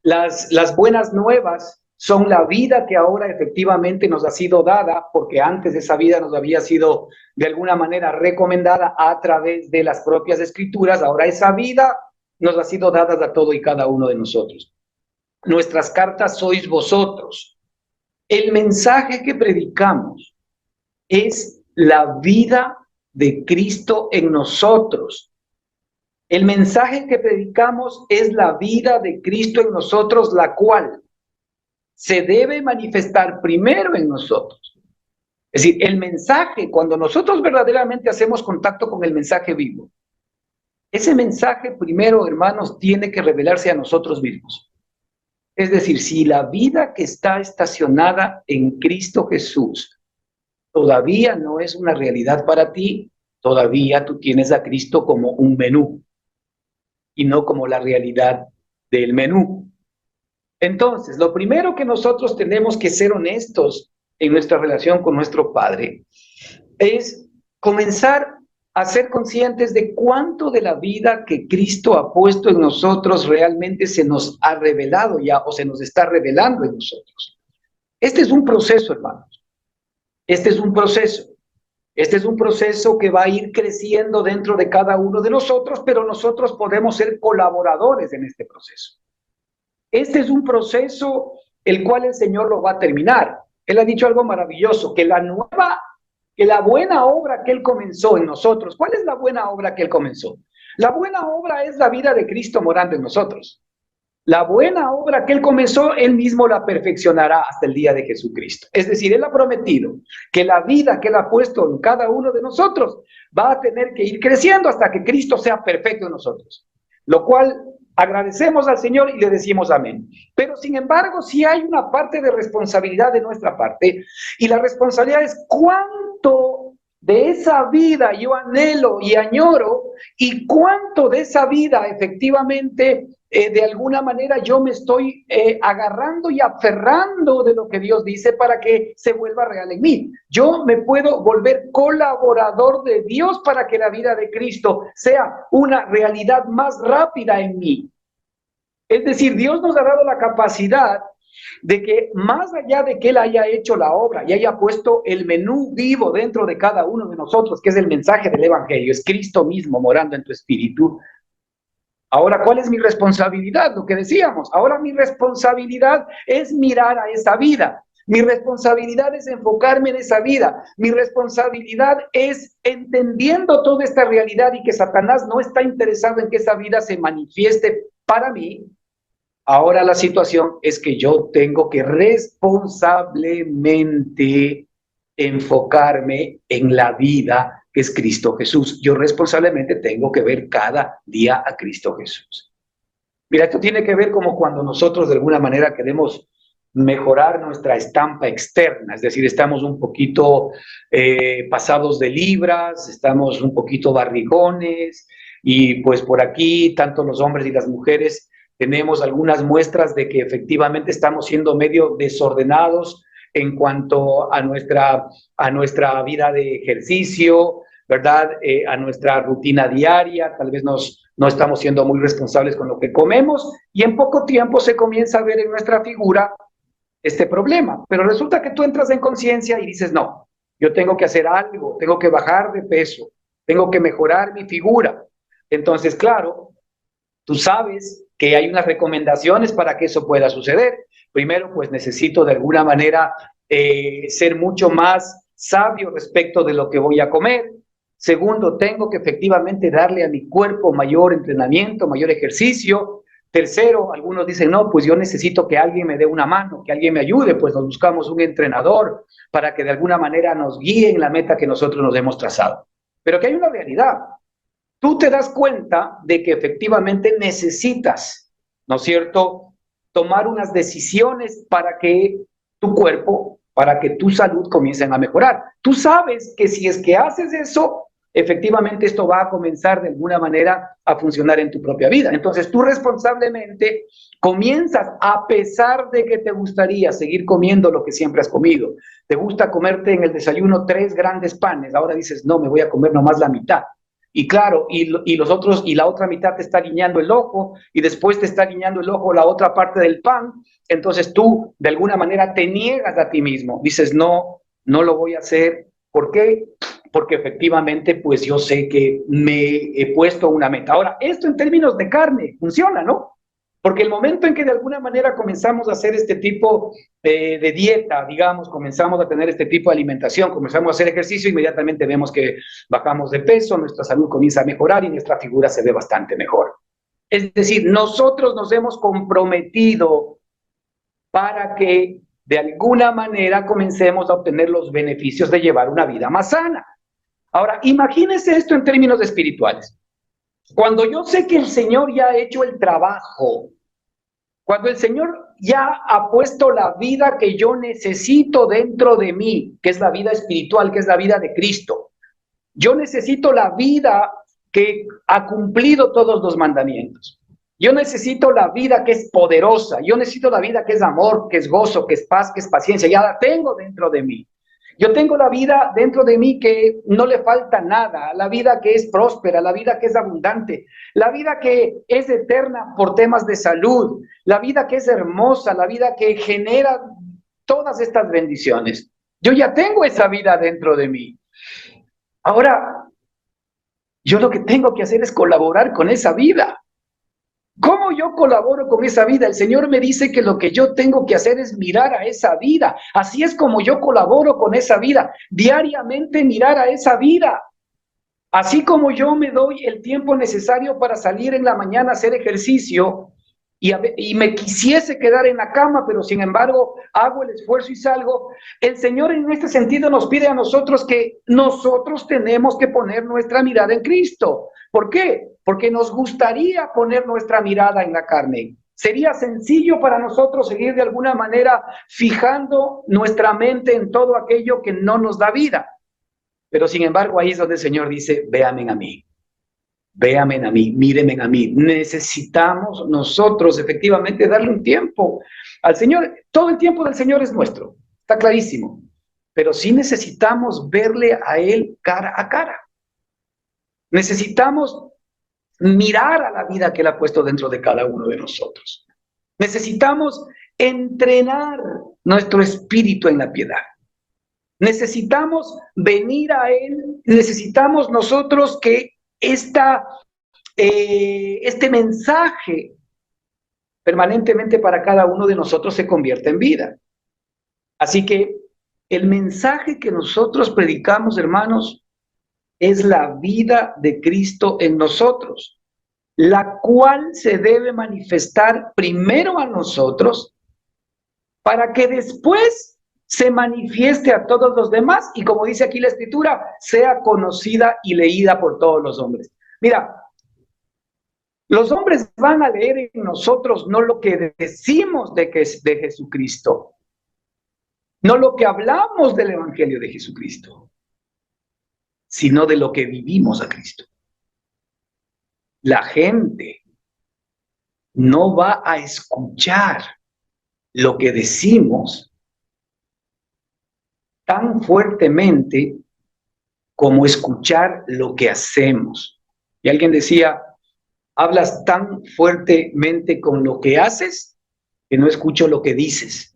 Las buenas nuevas son la vida que ahora efectivamente nos ha sido dada, porque antes esa vida nos había sido de alguna manera recomendada a través de las propias escrituras. Ahora esa vida nos ha sido dada a todo y cada uno de nosotros. Nuestras cartas sois vosotros. El mensaje que predicamos es la vida de Cristo en nosotros. El mensaje que predicamos es la vida de Cristo en nosotros, la cual se debe manifestar primero en nosotros. Es decir, el mensaje, cuando nosotros verdaderamente hacemos contacto con el mensaje vivo, ese mensaje primero, hermanos, tiene que revelarse a nosotros mismos. Es decir, si la vida que está estacionada en Cristo Jesús todavía no es una realidad para ti, todavía tú tienes a Cristo como un menú y no como la realidad del menú. Entonces, lo primero que nosotros tenemos que ser honestos en nuestra relación con nuestro Padre es comenzar a ser conscientes de cuánto de la vida que Cristo ha puesto en nosotros realmente se nos ha revelado ya o se nos está revelando en nosotros. Este es un proceso, hermanos. Este es un proceso. Este es un proceso que va a ir creciendo dentro de cada uno de nosotros, pero nosotros podemos ser colaboradores en este proceso. Este es un proceso el cual el Señor lo va a terminar. Él ha dicho algo maravilloso, que la buena obra que Él comenzó en nosotros. ¿Cuál es la buena obra que Él comenzó? La buena obra es la vida de Cristo morando en nosotros. La buena obra que Él comenzó, Él mismo la perfeccionará hasta el día de Jesucristo. Es decir, Él ha prometido que la vida que Él ha puesto en cada uno de nosotros va a tener que ir creciendo hasta que Cristo sea perfecto en nosotros. Lo cual agradecemos al Señor y le decimos amén. Pero sin embargo, sí hay una parte de responsabilidad de nuestra parte, y la responsabilidad es cuánto de esa vida yo anhelo y añoro, y cuánto de esa vida efectivamente de alguna manera yo me estoy agarrando y aferrando de lo que Dios dice para que se vuelva real en mí. Yo me puedo volver colaborador de Dios para que la vida de Cristo sea una realidad más rápida en mí. Es decir, Dios nos ha dado la capacidad de que más allá de que Él haya hecho la obra y haya puesto el menú vivo dentro de cada uno de nosotros, que es el mensaje del Evangelio, es Cristo mismo morando en tu espíritu. Ahora, ¿cuál es mi responsabilidad? Lo que decíamos, ahora mi responsabilidad es mirar a esa vida. Mi responsabilidad es enfocarme en esa vida. Mi responsabilidad es entendiendo toda esta realidad y que Satanás no está interesado en que esa vida se manifieste para mí. Ahora la situación es que yo tengo que responsablemente enfocarme en la vida que es Cristo Jesús. Yo responsablemente tengo que ver cada día a Cristo Jesús. Mira, esto tiene que ver como cuando nosotros de alguna manera queremos mejorar nuestra estampa externa, es decir, estamos un poquito pasados de libras, estamos un poquito barrigones, y pues por aquí, tanto los hombres y las mujeres, tenemos algunas muestras de que efectivamente estamos siendo medio desordenados en cuanto a nuestra vida de ejercicio, ¿verdad? A nuestra rutina diaria, tal vez no estamos siendo muy responsables con lo que comemos, y en poco tiempo se comienza a ver en nuestra figura este problema. Pero resulta que tú entras en conciencia y dices, no, yo tengo que hacer algo, tengo que bajar de peso, tengo que mejorar mi figura. Entonces, claro, tú sabes que hay unas recomendaciones para que eso pueda suceder. Primero, pues necesito de alguna manera ser mucho más sabio respecto de lo que voy a comer. Segundo, tengo que efectivamente darle a mi cuerpo mayor entrenamiento, mayor ejercicio. Tercero, algunos dicen, no, pues yo necesito que alguien me dé una mano, que alguien me ayude, pues nos buscamos un entrenador para que de alguna manera nos guíe en la meta que nosotros nos hemos trazado. Pero que hay una realidad. Tú te das cuenta de que efectivamente necesitas, ¿no es cierto?, tomar unas decisiones para que tu cuerpo, para que tu salud comiencen a mejorar. Tú sabes que si es que haces eso, efectivamente esto va a comenzar de alguna manera a funcionar en tu propia vida. Entonces tú responsablemente comienzas, a pesar de que te gustaría seguir comiendo lo que siempre has comido. Te gusta comerte en el desayuno 3 grandes panes, ahora dices, no, me voy a comer nomás la mitad. Y claro, y la otra mitad te está guiñando el ojo, y después te está guiñando el ojo la otra parte del pan. Entonces tú, de alguna manera, te niegas a ti mismo. Dices, no, no lo voy a hacer. ¿Por qué? Porque efectivamente, pues yo sé que me he puesto una meta. Ahora, esto en términos de carne funciona, ¿no? Porque el momento en que de alguna manera comenzamos a hacer este tipo de dieta, digamos, comenzamos a tener este tipo de alimentación, comenzamos a hacer ejercicio, inmediatamente vemos que bajamos de peso, nuestra salud comienza a mejorar y nuestra figura se ve bastante mejor. Es decir, nosotros nos hemos comprometido para que de alguna manera comencemos a obtener los beneficios de llevar una vida más sana. Ahora, imagínense esto en términos espirituales. Cuando yo sé que el Señor ya ha hecho el trabajo, cuando el Señor ya ha puesto la vida que yo necesito dentro de mí, que es la vida espiritual, que es la vida de Cristo, yo necesito la vida que ha cumplido todos los mandamientos. Yo necesito la vida que es poderosa. Yo necesito la vida que es amor, que es gozo, que es paz, que es paciencia. Ya la tengo dentro de mí. Yo tengo la vida dentro de mí que no le falta nada, la vida que es próspera, la vida que es abundante, la vida que es eterna por temas de salud, la vida que es hermosa, la vida que genera todas estas bendiciones. Yo ya tengo esa vida dentro de mí. Ahora, yo lo que tengo que hacer es colaborar con esa vida. ¿Cómo yo colaboro con esa vida? El Señor me dice que lo que yo tengo que hacer es mirar a esa vida. Así es como yo colaboro con esa vida. Diariamente mirar a esa vida. Así como yo me doy el tiempo necesario para salir en la mañana a hacer ejercicio y me quisiese quedar en la cama, pero sin embargo hago el esfuerzo y salgo, el Señor en este sentido nos pide a nosotros que nosotros tenemos que poner nuestra mirada en Cristo. ¿Por qué? Porque nos gustaría poner nuestra mirada en la carne. Sería sencillo para nosotros seguir de alguna manera fijando nuestra mente en todo aquello que no nos da vida. Pero sin embargo, ahí es donde el Señor dice, véanme a mí, véanme a mí, mírenme a mí. Necesitamos nosotros efectivamente darle un tiempo al Señor. Todo el tiempo del Señor es nuestro, está clarísimo. Pero sí necesitamos verle a Él cara a cara. Necesitamos mirar a la vida que Él ha puesto dentro de cada uno de nosotros. Necesitamos entrenar nuestro espíritu en la piedad. Necesitamos venir a Él, necesitamos nosotros que este mensaje permanentemente para cada uno de nosotros se convierta en vida. Así que el mensaje que nosotros predicamos, hermanos, es la vida de Cristo en nosotros, la cual se debe manifestar primero a nosotros para que después se manifieste a todos los demás y, como dice aquí la Escritura, sea conocida y leída por todos los hombres. Mira, los hombres van a leer en nosotros no lo que decimos de Jesucristo, no lo que hablamos del Evangelio de Jesucristo, sino de lo que vivimos a Cristo. La gente no va a escuchar lo que decimos tan fuertemente como escuchar lo que hacemos. Y alguien decía, hablas tan fuertemente con lo que haces que no escucho lo que dices.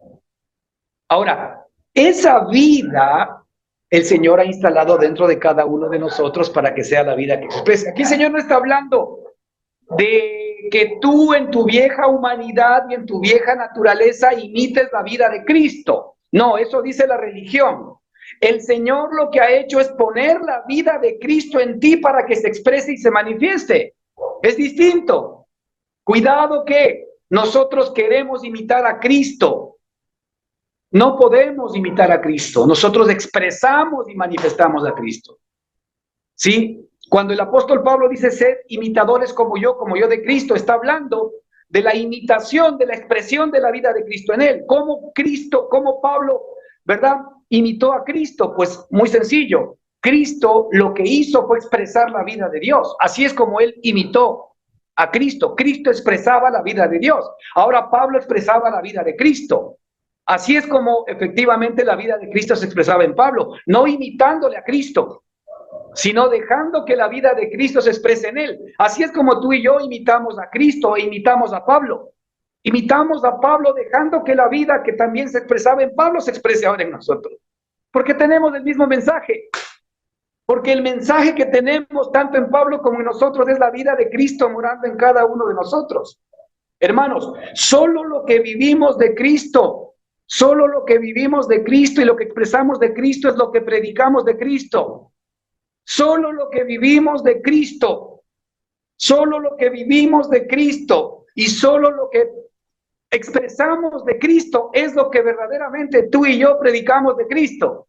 Ahora, esa vida el Señor ha instalado dentro de cada uno de nosotros para que sea la vida que expresa. Aquí el Señor no está hablando de que tú en tu vieja humanidad y en tu vieja naturaleza imites la vida de Cristo. No, eso dice la religión. El Señor lo que ha hecho es poner la vida de Cristo en ti para que se exprese y se manifieste. Es distinto. Cuidado que nosotros queremos imitar a Cristo. No podemos imitar a Cristo. Nosotros expresamos y manifestamos a Cristo. ¿Sí? Cuando el apóstol Pablo dice, sed imitadores como yo de Cristo, está hablando de la imitación, de la expresión de la vida de Cristo en él. ¿Cómo Cristo, cómo Pablo, verdad, imitó a Cristo? Pues muy sencillo. Cristo lo que hizo fue expresar la vida de Dios. Así es como él imitó a Cristo. Cristo expresaba la vida de Dios. Ahora Pablo expresaba la vida de Cristo. Así es como efectivamente la vida de Cristo se expresaba en Pablo, no imitándole a Cristo, sino dejando que la vida de Cristo se exprese en él. Así es como tú y yo imitamos a Cristo e imitamos a Pablo. Imitamos a Pablo dejando que la vida que también se expresaba en Pablo se exprese ahora en nosotros. Porque tenemos el mismo mensaje. Porque el mensaje que tenemos tanto en Pablo como en nosotros es la vida de Cristo morando en cada uno de nosotros. Hermanos, solo lo que vivimos de Cristo, solo lo que vivimos de Cristo y lo que expresamos de Cristo es lo que predicamos de Cristo. Solo lo que vivimos de Cristo, solo lo que vivimos de Cristo y solo lo que expresamos de Cristo es lo que verdaderamente tú y yo predicamos de Cristo.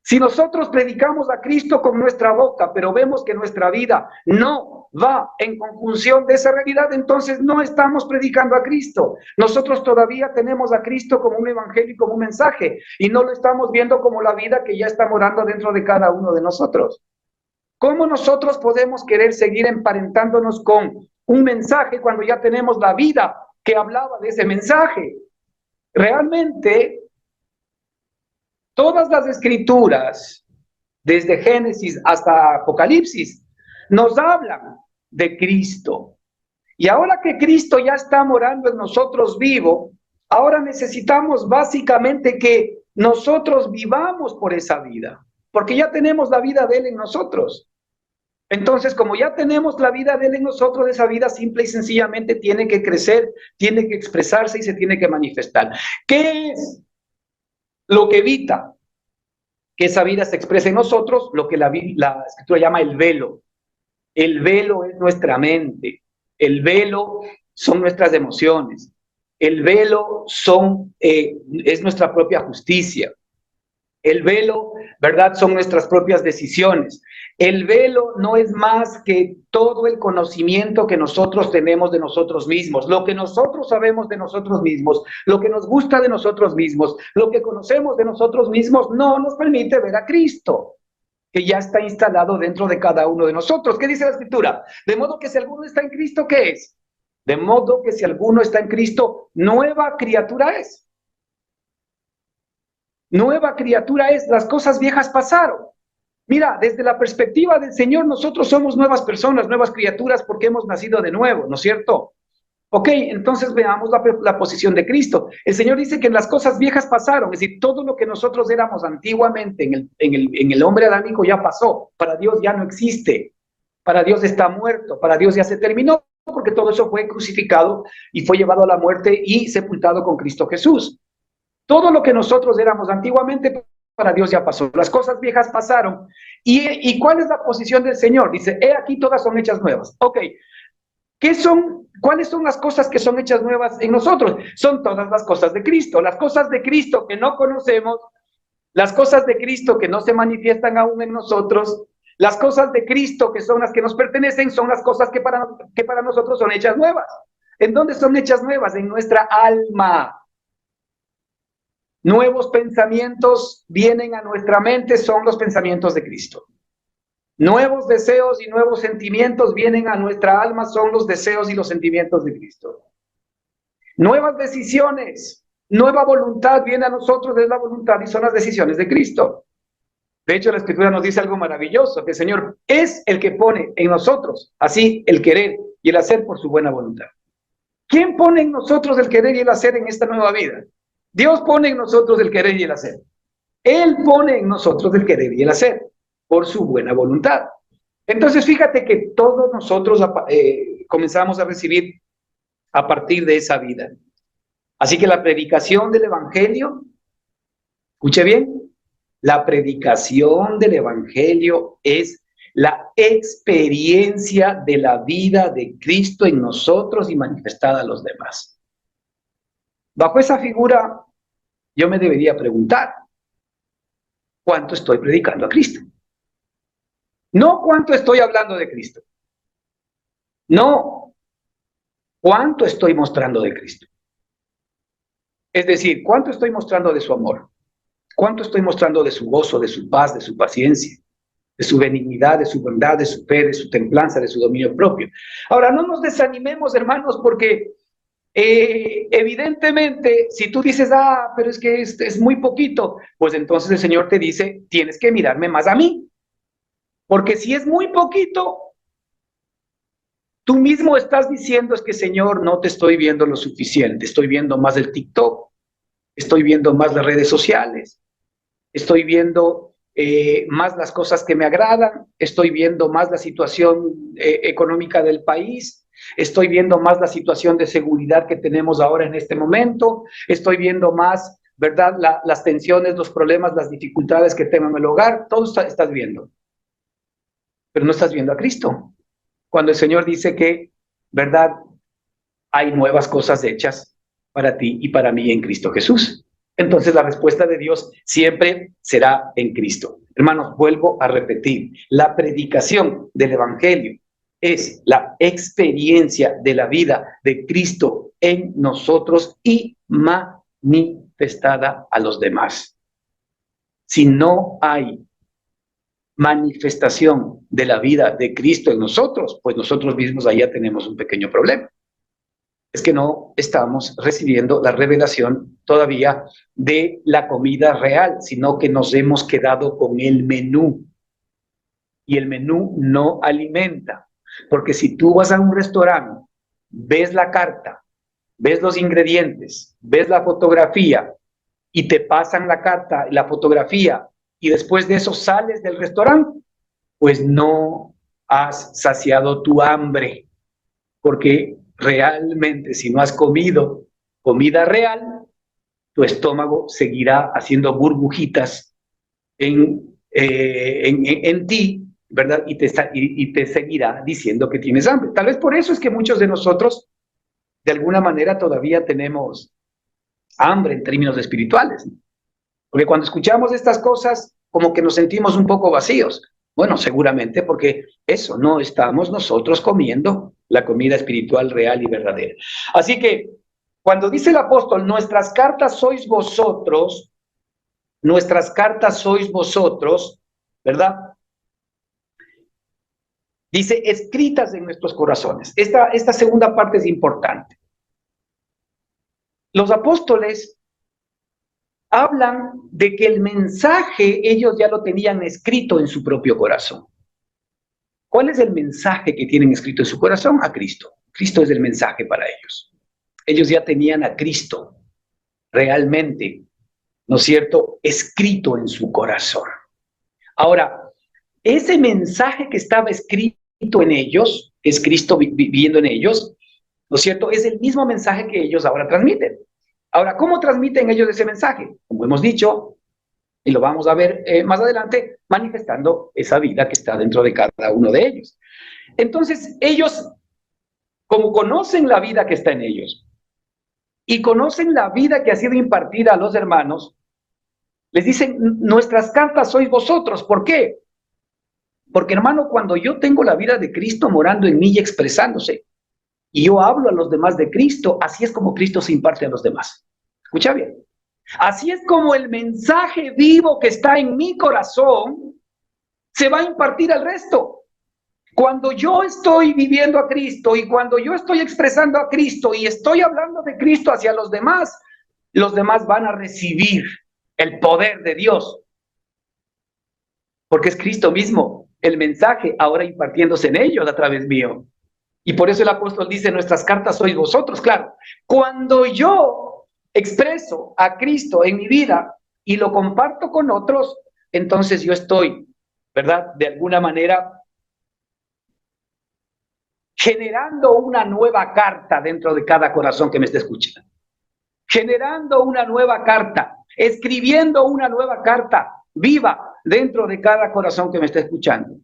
Si nosotros predicamos a Cristo con nuestra boca, pero vemos que nuestra vida no va en conjunción de esa realidad, entonces no estamos predicando a Cristo. Nosotros todavía tenemos a Cristo como un evangelio y como un mensaje, y no lo estamos viendo como la vida que ya está morando dentro de cada uno de nosotros. ¿Cómo nosotros podemos querer seguir emparentándonos con un mensaje cuando ya tenemos la vida que hablaba de ese mensaje? Realmente, todas las escrituras, desde Génesis hasta Apocalipsis, nos hablan de Cristo. Y ahora que Cristo ya está morando en nosotros vivo, ahora necesitamos básicamente que nosotros vivamos por esa vida, porque ya tenemos la vida de Él en nosotros. Entonces, como ya tenemos la vida de Él en nosotros, esa vida simple y sencillamente tiene que crecer, tiene que expresarse y se tiene que manifestar. ¿Qué es lo que evita que esa vida se exprese en nosotros? Lo que la escritura llama el velo. El velo es nuestra mente, el velo son nuestras emociones, el velo es nuestra propia justicia, el velo, ¿verdad?, son nuestras propias decisiones. El velo no es más que todo el conocimiento que nosotros tenemos de nosotros mismos, lo que nosotros sabemos de nosotros mismos, lo que nos gusta de nosotros mismos, lo que conocemos de nosotros mismos, no nos permite ver a Cristo, que ya está instalado dentro de cada uno de nosotros. ¿Qué dice la Escritura? De modo que si alguno está en Cristo, ¿qué es? De modo que si alguno está en Cristo, nueva criatura es. Nueva criatura es, las cosas viejas pasaron. Mira, desde la perspectiva del Señor, nosotros somos nuevas personas, nuevas criaturas, porque hemos nacido de nuevo, ¿no es cierto? Ok, entonces veamos la posición de Cristo. El Señor dice que las cosas viejas pasaron, es decir, todo lo que nosotros éramos antiguamente en el hombre adámico ya pasó. Para Dios ya no existe, para Dios está muerto, para Dios ya se terminó, porque todo eso fue crucificado y fue llevado a la muerte y sepultado con Cristo Jesús. Todo lo que nosotros éramos antiguamente, para Dios ya pasó. Las cosas viejas pasaron. ¿Y cuál es la posición del Señor? Dice, he aquí todas son hechas nuevas. Ok, ¿cuáles son las cosas que son hechas nuevas en nosotros? Son todas las cosas de Cristo. Las cosas de Cristo que no conocemos, las cosas de Cristo que no se manifiestan aún en nosotros, las cosas de Cristo que son las que nos pertenecen, son las cosas que para nosotros son hechas nuevas. ¿En dónde son hechas nuevas? En nuestra alma. Nuevos pensamientos vienen a nuestra mente, son los pensamientos de Cristo. Nuevos deseos y nuevos sentimientos vienen a nuestra alma, son los deseos y los sentimientos de Cristo. Nuevas decisiones, nueva voluntad viene a nosotros, es la voluntad y son las decisiones de Cristo. De hecho, la Escritura nos dice algo maravilloso, que el Señor es el que pone en nosotros, así, el querer y el hacer por su buena voluntad. ¿Quién pone en nosotros el querer y el hacer en esta nueva vida? Dios pone en nosotros el querer y el hacer. Él pone en nosotros el querer y el hacer por su buena voluntad. Entonces, fíjate que todos nosotros comenzamos a recibir a partir de esa vida. Así que la predicación del Evangelio, escuche bien, la predicación del Evangelio es la experiencia de la vida de Cristo en nosotros y manifestada a los demás. Bajo esa figura, yo me debería preguntar, ¿cuánto estoy predicando a Cristo? No cuánto estoy hablando de Cristo. No, cuánto estoy mostrando de Cristo. Es decir, cuánto estoy mostrando de su amor. Cuánto estoy mostrando de su gozo, de su paz, de su paciencia, de su benignidad, de su bondad, de su fe, de su templanza, de su dominio propio. Ahora, no nos desanimemos, hermanos, porque evidentemente, si tú dices, pero es que es muy poquito, pues entonces el Señor te dice, tienes que mirarme más a mí. Porque si es muy poquito, tú mismo estás diciendo, es que Señor, no te estoy viendo lo suficiente, estoy viendo más el TikTok, estoy viendo más las redes sociales, estoy viendo más las cosas que me agradan, estoy viendo más la situación económica del país, estoy viendo más la situación de seguridad que tenemos ahora en este momento, estoy viendo más, ¿verdad?, las tensiones, los problemas, las dificultades que tengo en el hogar, todo estás viendo. Pero no estás viendo a Cristo. Cuando el Señor dice que, ¿verdad?, hay nuevas cosas hechas para ti y para mí en Cristo Jesús. entonces la respuesta de Dios siempre será en Cristo. Hermanos, vuelvo a repetir, la predicación del Evangelio es la experiencia de la vida de Cristo en nosotros y manifestada a los demás. Si no hay manifestación de la vida de Cristo en nosotros, pues nosotros mismos allá tenemos un pequeño problema. Es que no estamos recibiendo la revelación todavía de la comida real, sino que nos hemos quedado con el menú. Y el menú no alimenta. Porque si tú vas a un restaurante, ves la carta, ves los ingredientes, ves la fotografía y te pasan la carta, la fotografía, y después de eso sales del restaurante, pues no has saciado tu hambre. Porque realmente, si no has comido comida real, tu estómago seguirá haciendo burbujitas en ti, ¿verdad? Y te seguirá diciendo que tienes hambre. Tal vez por eso es que muchos de nosotros, de alguna manera, todavía tenemos hambre en términos espirituales, ¿no? Porque cuando escuchamos estas cosas, como que nos sentimos un poco vacíos. Bueno, seguramente porque eso, no estamos nosotros comiendo la comida espiritual real y verdadera. Así que, cuando dice el apóstol, nuestras cartas sois vosotros, ¿verdad? Dice, escritas en nuestros corazones. Esta segunda parte es importante. Los apóstoles hablan de que el mensaje ellos ya lo tenían escrito en su propio corazón. ¿Cuál es el mensaje que tienen escrito en su corazón? A Cristo. Cristo es el mensaje para ellos. Ellos ya tenían a Cristo realmente, ¿no es cierto?, escrito en su corazón. Ahora, ese mensaje que estaba escrito en ellos, que es Cristo viviendo en ellos, ¿no es cierto?, es el mismo mensaje que ellos ahora transmiten. Ahora, ¿cómo transmiten ellos ese mensaje? Como hemos dicho, y lo vamos a ver más adelante, manifestando esa vida que está dentro de cada uno de ellos. Entonces, ellos, como conocen la vida que está en ellos, y conocen la vida que ha sido impartida a los hermanos, les dicen, nuestras cartas sois vosotros. ¿Por qué? Porque, hermano, cuando yo tengo la vida de Cristo morando en mí y expresándose, y yo hablo a los demás de Cristo, así es como Cristo se imparte a los demás. Escucha bien. Así es como el mensaje vivo que está en mi corazón se va a impartir al resto. Cuando yo estoy viviendo a Cristo y cuando yo estoy expresando a Cristo y estoy hablando de Cristo hacia los demás van a recibir el poder de Dios. Porque es Cristo mismo, el mensaje ahora impartiéndose en ellos a través mío. Y por eso el apóstol dice, nuestras cartas sois vosotros. Claro, cuando yo expreso a Cristo en mi vida y lo comparto con otros, entonces yo estoy, ¿verdad?, de alguna manera generando una nueva carta dentro de cada corazón que me esté escuchando. Generando una nueva carta, escribiendo una nueva carta viva dentro de cada corazón que me esté escuchando.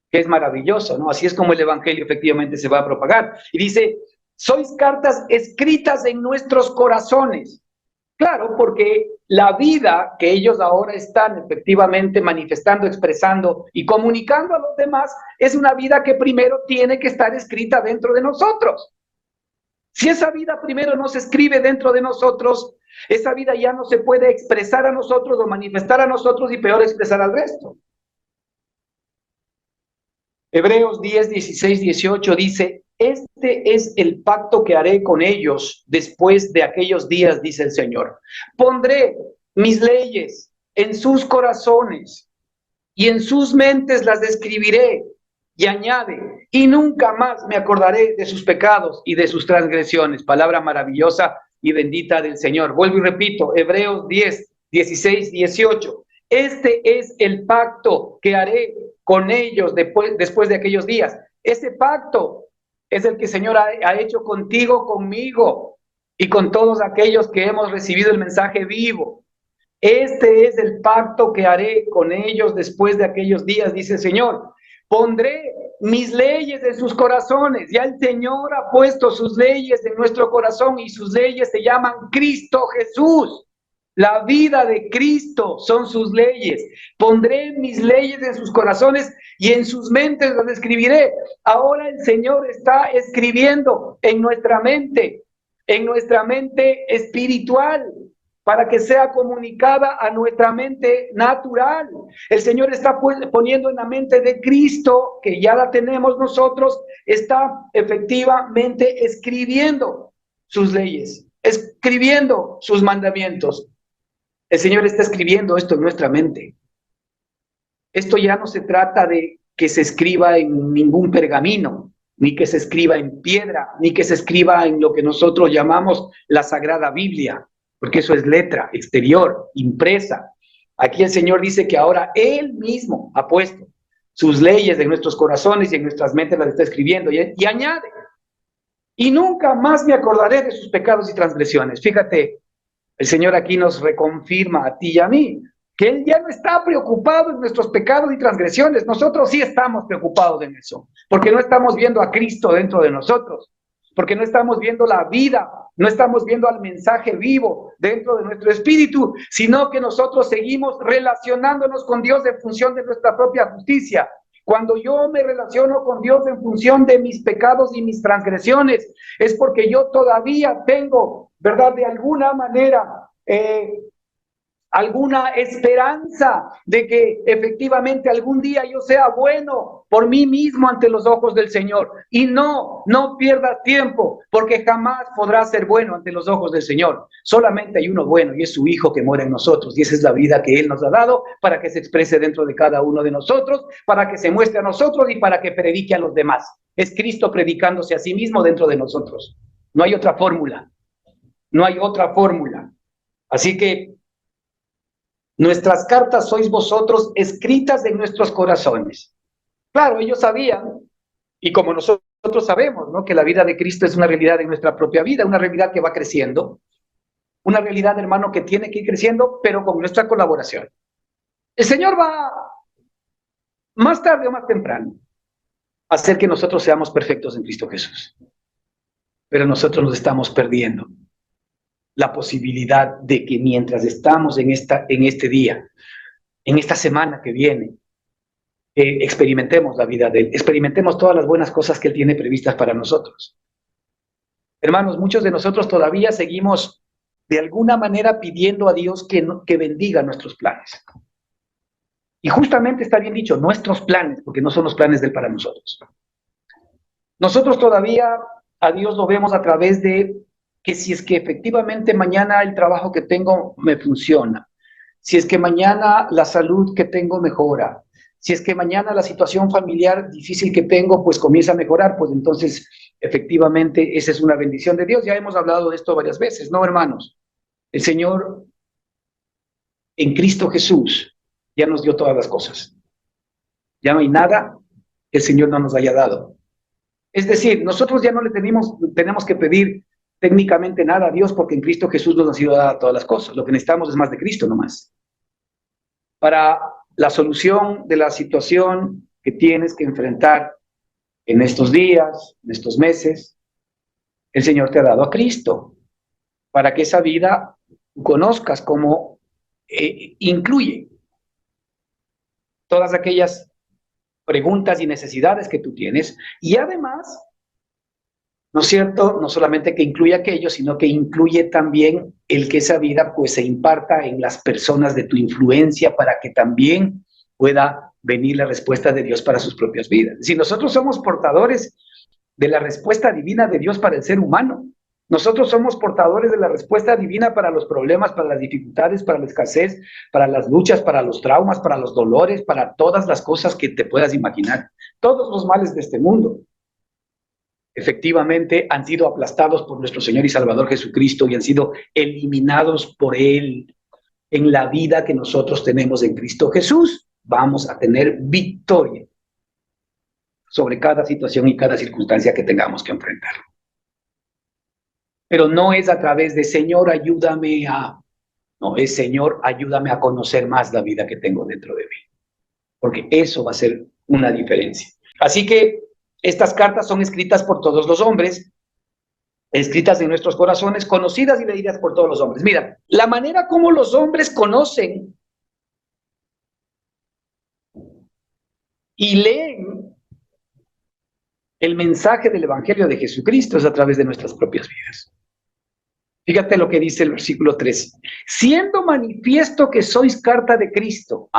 Que es maravilloso, ¿no? Así es como el evangelio efectivamente se va a propagar. Y dice, sois cartas escritas en nuestros corazones. Claro, porque la vida que ellos ahora están efectivamente manifestando, expresando y comunicando a los demás es una vida que primero tiene que estar escrita dentro de nosotros. Si esa vida primero no se escribe dentro de nosotros, esa vida ya no se puede expresar a nosotros o manifestar a nosotros y peor expresar al resto. Hebreos 10, 16, 18 dice, este es el pacto que haré con ellos después de aquellos días, dice el Señor. Pondré mis leyes en sus corazones y en sus mentes las escribiré. Y añade, y nunca más me acordaré de sus pecados y de sus transgresiones. Palabra maravillosa y bendita del Señor. Vuelvo y repito, Hebreos 10, 16, 18. Este es el pacto que haré con ellos después de aquellos días. Ese pacto es el que el Señor ha hecho contigo, conmigo y con todos aquellos que hemos recibido el mensaje vivo. Este es el pacto que haré con ellos después de aquellos días, dice el Señor. Pondré mis leyes en sus corazones. Ya el Señor ha puesto sus leyes en nuestro corazón y sus leyes se llaman Cristo Jesús. La vida de Cristo son sus leyes. Pondré mis leyes en sus corazones y en sus mentes las escribiré. Ahora el Señor está escribiendo en nuestra mente espiritual, para que sea comunicada a nuestra mente natural. El Señor está poniendo en la mente de Cristo, que ya la tenemos nosotros, está efectivamente escribiendo sus leyes, escribiendo sus mandamientos. El Señor está escribiendo esto en nuestra mente. Esto ya no se trata de que se escriba en ningún pergamino, ni que se escriba en piedra, ni que se escriba en lo que nosotros llamamos la Sagrada Biblia, porque eso es letra exterior, impresa. Aquí el Señor dice que ahora Él mismo ha puesto sus leyes en nuestros corazones y en nuestras mentes las está escribiendo, y añade, y nunca más me acordaré de sus pecados y transgresiones. Fíjate, el Señor aquí nos reconfirma a ti y a mí que Él ya no está preocupado en nuestros pecados y transgresiones. Nosotros sí estamos preocupados en eso, porque no estamos viendo a Cristo dentro de nosotros, porque no estamos viendo la vida, no estamos viendo al mensaje vivo dentro de nuestro espíritu, sino que nosotros seguimos relacionándonos con Dios en función de nuestra propia justicia. Cuando yo me relaciono con Dios en función de mis pecados y mis transgresiones, es porque yo todavía tengo, ¿verdad?, de alguna manera, alguna esperanza de que efectivamente algún día yo sea bueno por mí mismo ante los ojos del Señor. Y no pierdas tiempo, porque jamás podrás ser bueno ante los ojos del Señor. Solamente hay uno bueno, y es su Hijo que mora en nosotros, y esa es la vida que Él nos ha dado para que se exprese dentro de cada uno de nosotros, para que se muestre a nosotros y para que predique a los demás. Es Cristo predicándose a sí mismo dentro de nosotros. No hay otra fórmula. No hay otra fórmula. Así que nuestras cartas sois vosotros, escritas en nuestros corazones. Claro, ellos sabían, y como nosotros sabemos, ¿no?, que la vida de Cristo es una realidad en nuestra propia vida, una realidad que va creciendo, una realidad, hermano, que tiene que ir creciendo, pero con nuestra colaboración. El Señor va, más tarde o más temprano, a hacer que nosotros seamos perfectos en Cristo Jesús. Pero nosotros nos estamos perdiendo la posibilidad de que mientras estamos en este día, en esta semana que viene, experimentemos la vida de Él, experimentemos todas las buenas cosas que Él tiene previstas para nosotros. Hermanos, muchos de nosotros todavía seguimos de alguna manera pidiendo a Dios que bendiga nuestros planes. Y justamente está bien dicho, nuestros planes, porque no son los planes de Él para nosotros. Nosotros todavía a Dios lo vemos a través de que si es que efectivamente mañana el trabajo que tengo me funciona, si es que mañana la salud que tengo mejora, si es que mañana la situación familiar difícil que tengo pues comienza a mejorar, pues entonces efectivamente esa es una bendición de Dios. Ya hemos hablado de esto varias veces, ¿no, hermanos? El Señor en Cristo Jesús ya nos dio todas las cosas. Ya no hay nada que el Señor no nos haya dado. Es decir, nosotros ya no le tenemos que pedir técnicamente nada a Dios, porque en Cristo Jesús nos han sido dadas todas las cosas. Lo que necesitamos es más de Cristo nomás. Para la solución de la situación que tienes que enfrentar en estos días, en estos meses, el Señor te ha dado a Cristo, para que esa vida conozcas cómo incluye todas aquellas preguntas y necesidades que tú tienes, y además, ¿no es cierto?, no solamente que incluye aquello, sino que incluye también el que esa vida pues se imparta en las personas de tu influencia, para que también pueda venir la respuesta de Dios para sus propias vidas. Si nosotros somos portadores de la respuesta divina de Dios para el ser humano, nosotros somos portadores de la respuesta divina para los problemas, para las dificultades, para la escasez, para las luchas, para los traumas, para los dolores, para todas las cosas que te puedas imaginar. Todos los males de este mundo efectivamente han sido aplastados por nuestro Señor y Salvador Jesucristo y han sido eliminados por Él. En la vida que nosotros tenemos en Cristo Jesús, vamos a tener victoria sobre cada situación y cada circunstancia que tengamos que enfrentar. Pero no es a través de Señor, ayúdame a... No, es Señor, ayúdame a conocer más la vida que tengo dentro de mí. Porque eso va a ser una diferencia. Así que estas cartas son escritas por todos los hombres, escritas en nuestros corazones, conocidas y leídas por todos los hombres. Mira, la manera como los hombres conocen y leen el mensaje del Evangelio de Jesucristo es a través de nuestras propias vidas. Fíjate lo que dice el versículo 3. Siendo manifiesto que sois carta de Cristo.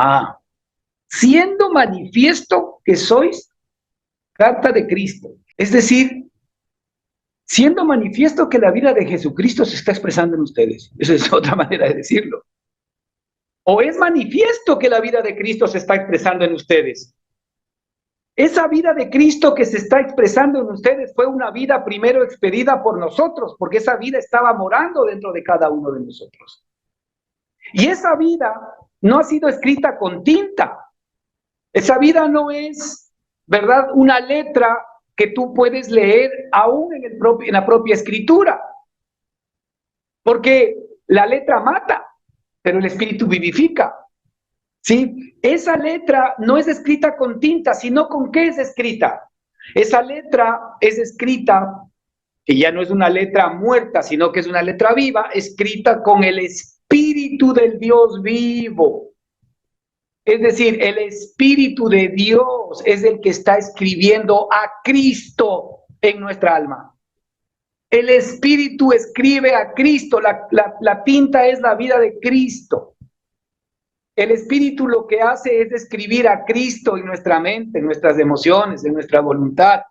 Siendo manifiesto que sois carta de Cristo. Es decir, siendo manifiesto que la vida de Jesucristo se está expresando en ustedes. Esa es otra manera de decirlo. O es manifiesto que la vida de Cristo se está expresando en ustedes. Esa vida de Cristo que se está expresando en ustedes fue una vida primero expedida por nosotros, porque esa vida estaba morando dentro de cada uno de nosotros. Y esa vida no ha sido escrita con tinta. Esa vida no es, ¿verdad?, una letra que tú puedes leer aún en la propia escritura. Porque la letra mata, pero el espíritu vivifica. ¿Sí? Esa letra no es escrita con tinta, sino con qué es escrita. Esa letra es escrita, que ya no es una letra muerta, sino que es una letra viva, escrita con el Espíritu del Dios vivo. Es decir, el Espíritu de Dios es el que está escribiendo a Cristo en nuestra alma. El Espíritu escribe a Cristo, la tinta es la vida de Cristo. El Espíritu lo que hace es escribir a Cristo en nuestra mente, en nuestras emociones, en nuestra voluntad.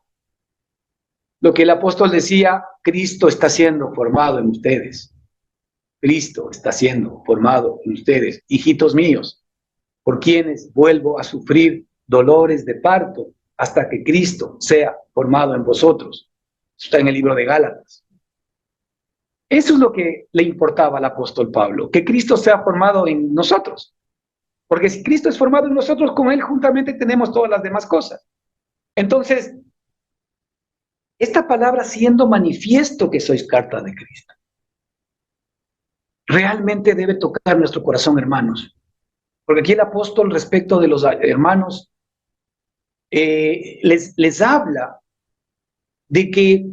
Lo que el apóstol decía, Cristo está siendo formado en ustedes. Cristo está siendo formado en ustedes, hijitos míos, por quienes vuelvo a sufrir dolores de parto hasta que Cristo sea formado en vosotros. Eso está en el libro de Gálatas. Eso es lo que le importaba al apóstol Pablo, que Cristo sea formado en nosotros. Porque si Cristo es formado en nosotros, con Él juntamente tenemos todas las demás cosas. Entonces, esta palabra siendo manifiesto que sois carta de Cristo, realmente debe tocar nuestro corazón, hermanos. Porque aquí el apóstol, respecto de los hermanos, les habla de que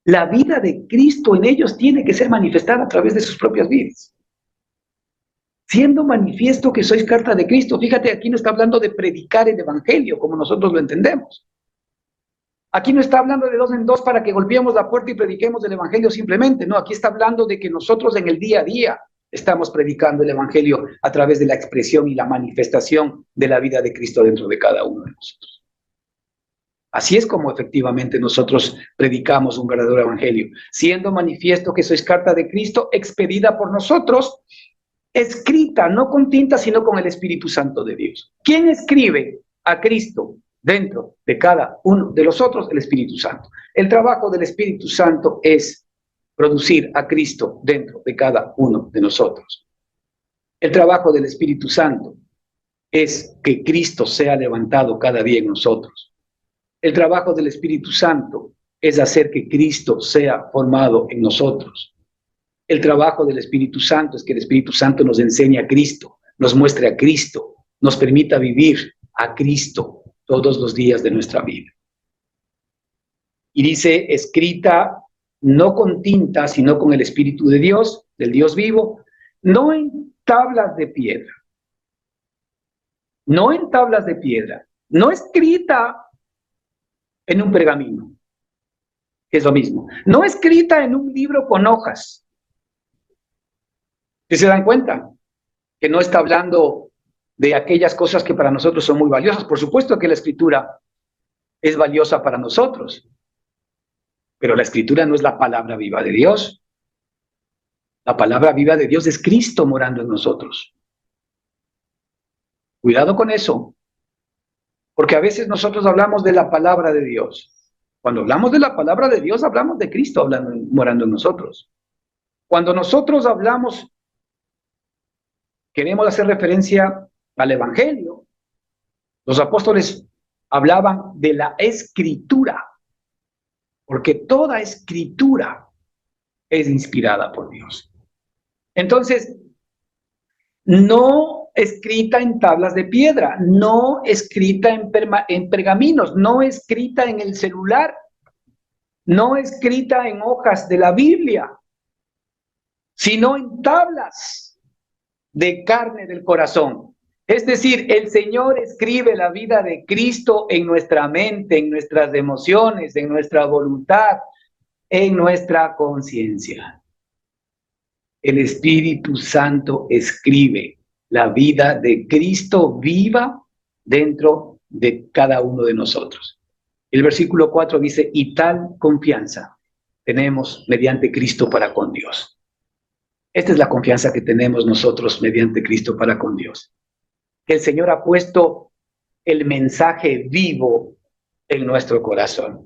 la vida de Cristo en ellos tiene que ser manifestada a través de sus propias vidas. Siendo manifiesto que sois carta de Cristo. Fíjate, aquí no está hablando de predicar el evangelio como nosotros lo entendemos. Aquí no está hablando de dos en dos para que golpeemos la puerta y prediquemos el evangelio simplemente. No, aquí está hablando de que nosotros en el día a día estamos predicando el evangelio a través de la expresión y la manifestación de la vida de Cristo dentro de cada uno de nosotros. Así es como efectivamente nosotros predicamos un verdadero evangelio. Siendo manifiesto que sois carta de Cristo, expedida por nosotros, escrita, no con tinta, sino con el Espíritu Santo de Dios. ¿Quién escribe a Cristo dentro de cada uno de los otros? El Espíritu Santo. El trabajo del Espíritu Santo es producir a Cristo dentro de cada uno de nosotros. El trabajo del Espíritu Santo es que Cristo sea levantado cada día en nosotros. El trabajo del Espíritu Santo es hacer que Cristo sea formado en nosotros. El trabajo del Espíritu Santo es que el Espíritu Santo nos enseñe a Cristo, nos muestre a Cristo, nos permita vivir a Cristo todos los días de nuestra vida. Y dice, escrita no con tinta, sino con el Espíritu de Dios, del Dios vivo, no en tablas de piedra. No en tablas de piedra. No escrita en un pergamino, que es lo mismo. No escrita en un libro con hojas. ¿Sí se dan cuenta? Que no está hablando de aquellas cosas que para nosotros son muy valiosas. Por supuesto que la escritura es valiosa para nosotros, pero la escritura no es la palabra viva de Dios. La palabra viva de Dios es Cristo morando en nosotros. Cuidado con eso, porque a veces nosotros hablamos de la palabra de Dios. Cuando hablamos de la palabra de Dios, hablamos de Cristo morando en nosotros. Cuando nosotros hablamos, queremos hacer referencia al Evangelio. Los apóstoles hablaban de la escritura, porque toda escritura es inspirada por Dios. Entonces, no escrita en tablas de piedra, no escrita en pergaminos, no escrita en el celular, no escrita en hojas de la Biblia, sino en tablas de carne del corazón. Es decir, el Señor escribe la vida de Cristo en nuestra mente, en nuestras emociones, en nuestra voluntad, en nuestra conciencia. El Espíritu Santo escribe la vida de Cristo viva dentro de cada uno de nosotros. El versículo 4 dice, y tal confianza tenemos mediante Cristo para con Dios. Esta es la confianza que tenemos nosotros mediante Cristo para con Dios. El Señor ha puesto el mensaje vivo en nuestro corazón.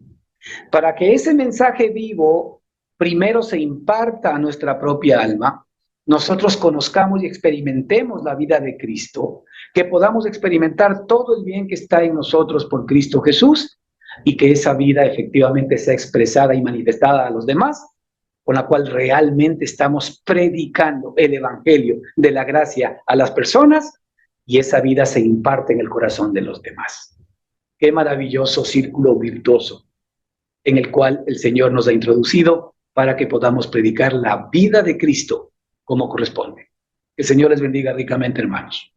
Para que ese mensaje vivo primero se imparta a nuestra propia alma, nosotros conozcamos y experimentemos la vida de Cristo, que podamos experimentar todo el bien que está en nosotros por Cristo Jesús y que esa vida efectivamente sea expresada y manifestada a los demás, con la cual realmente estamos predicando el evangelio de la gracia a las personas y esa vida se imparte en el corazón de los demás. Qué maravilloso círculo virtuoso en el cual el Señor nos ha introducido para que podamos predicar la vida de Cristo como corresponde. Que el Señor les bendiga ricamente, hermanos.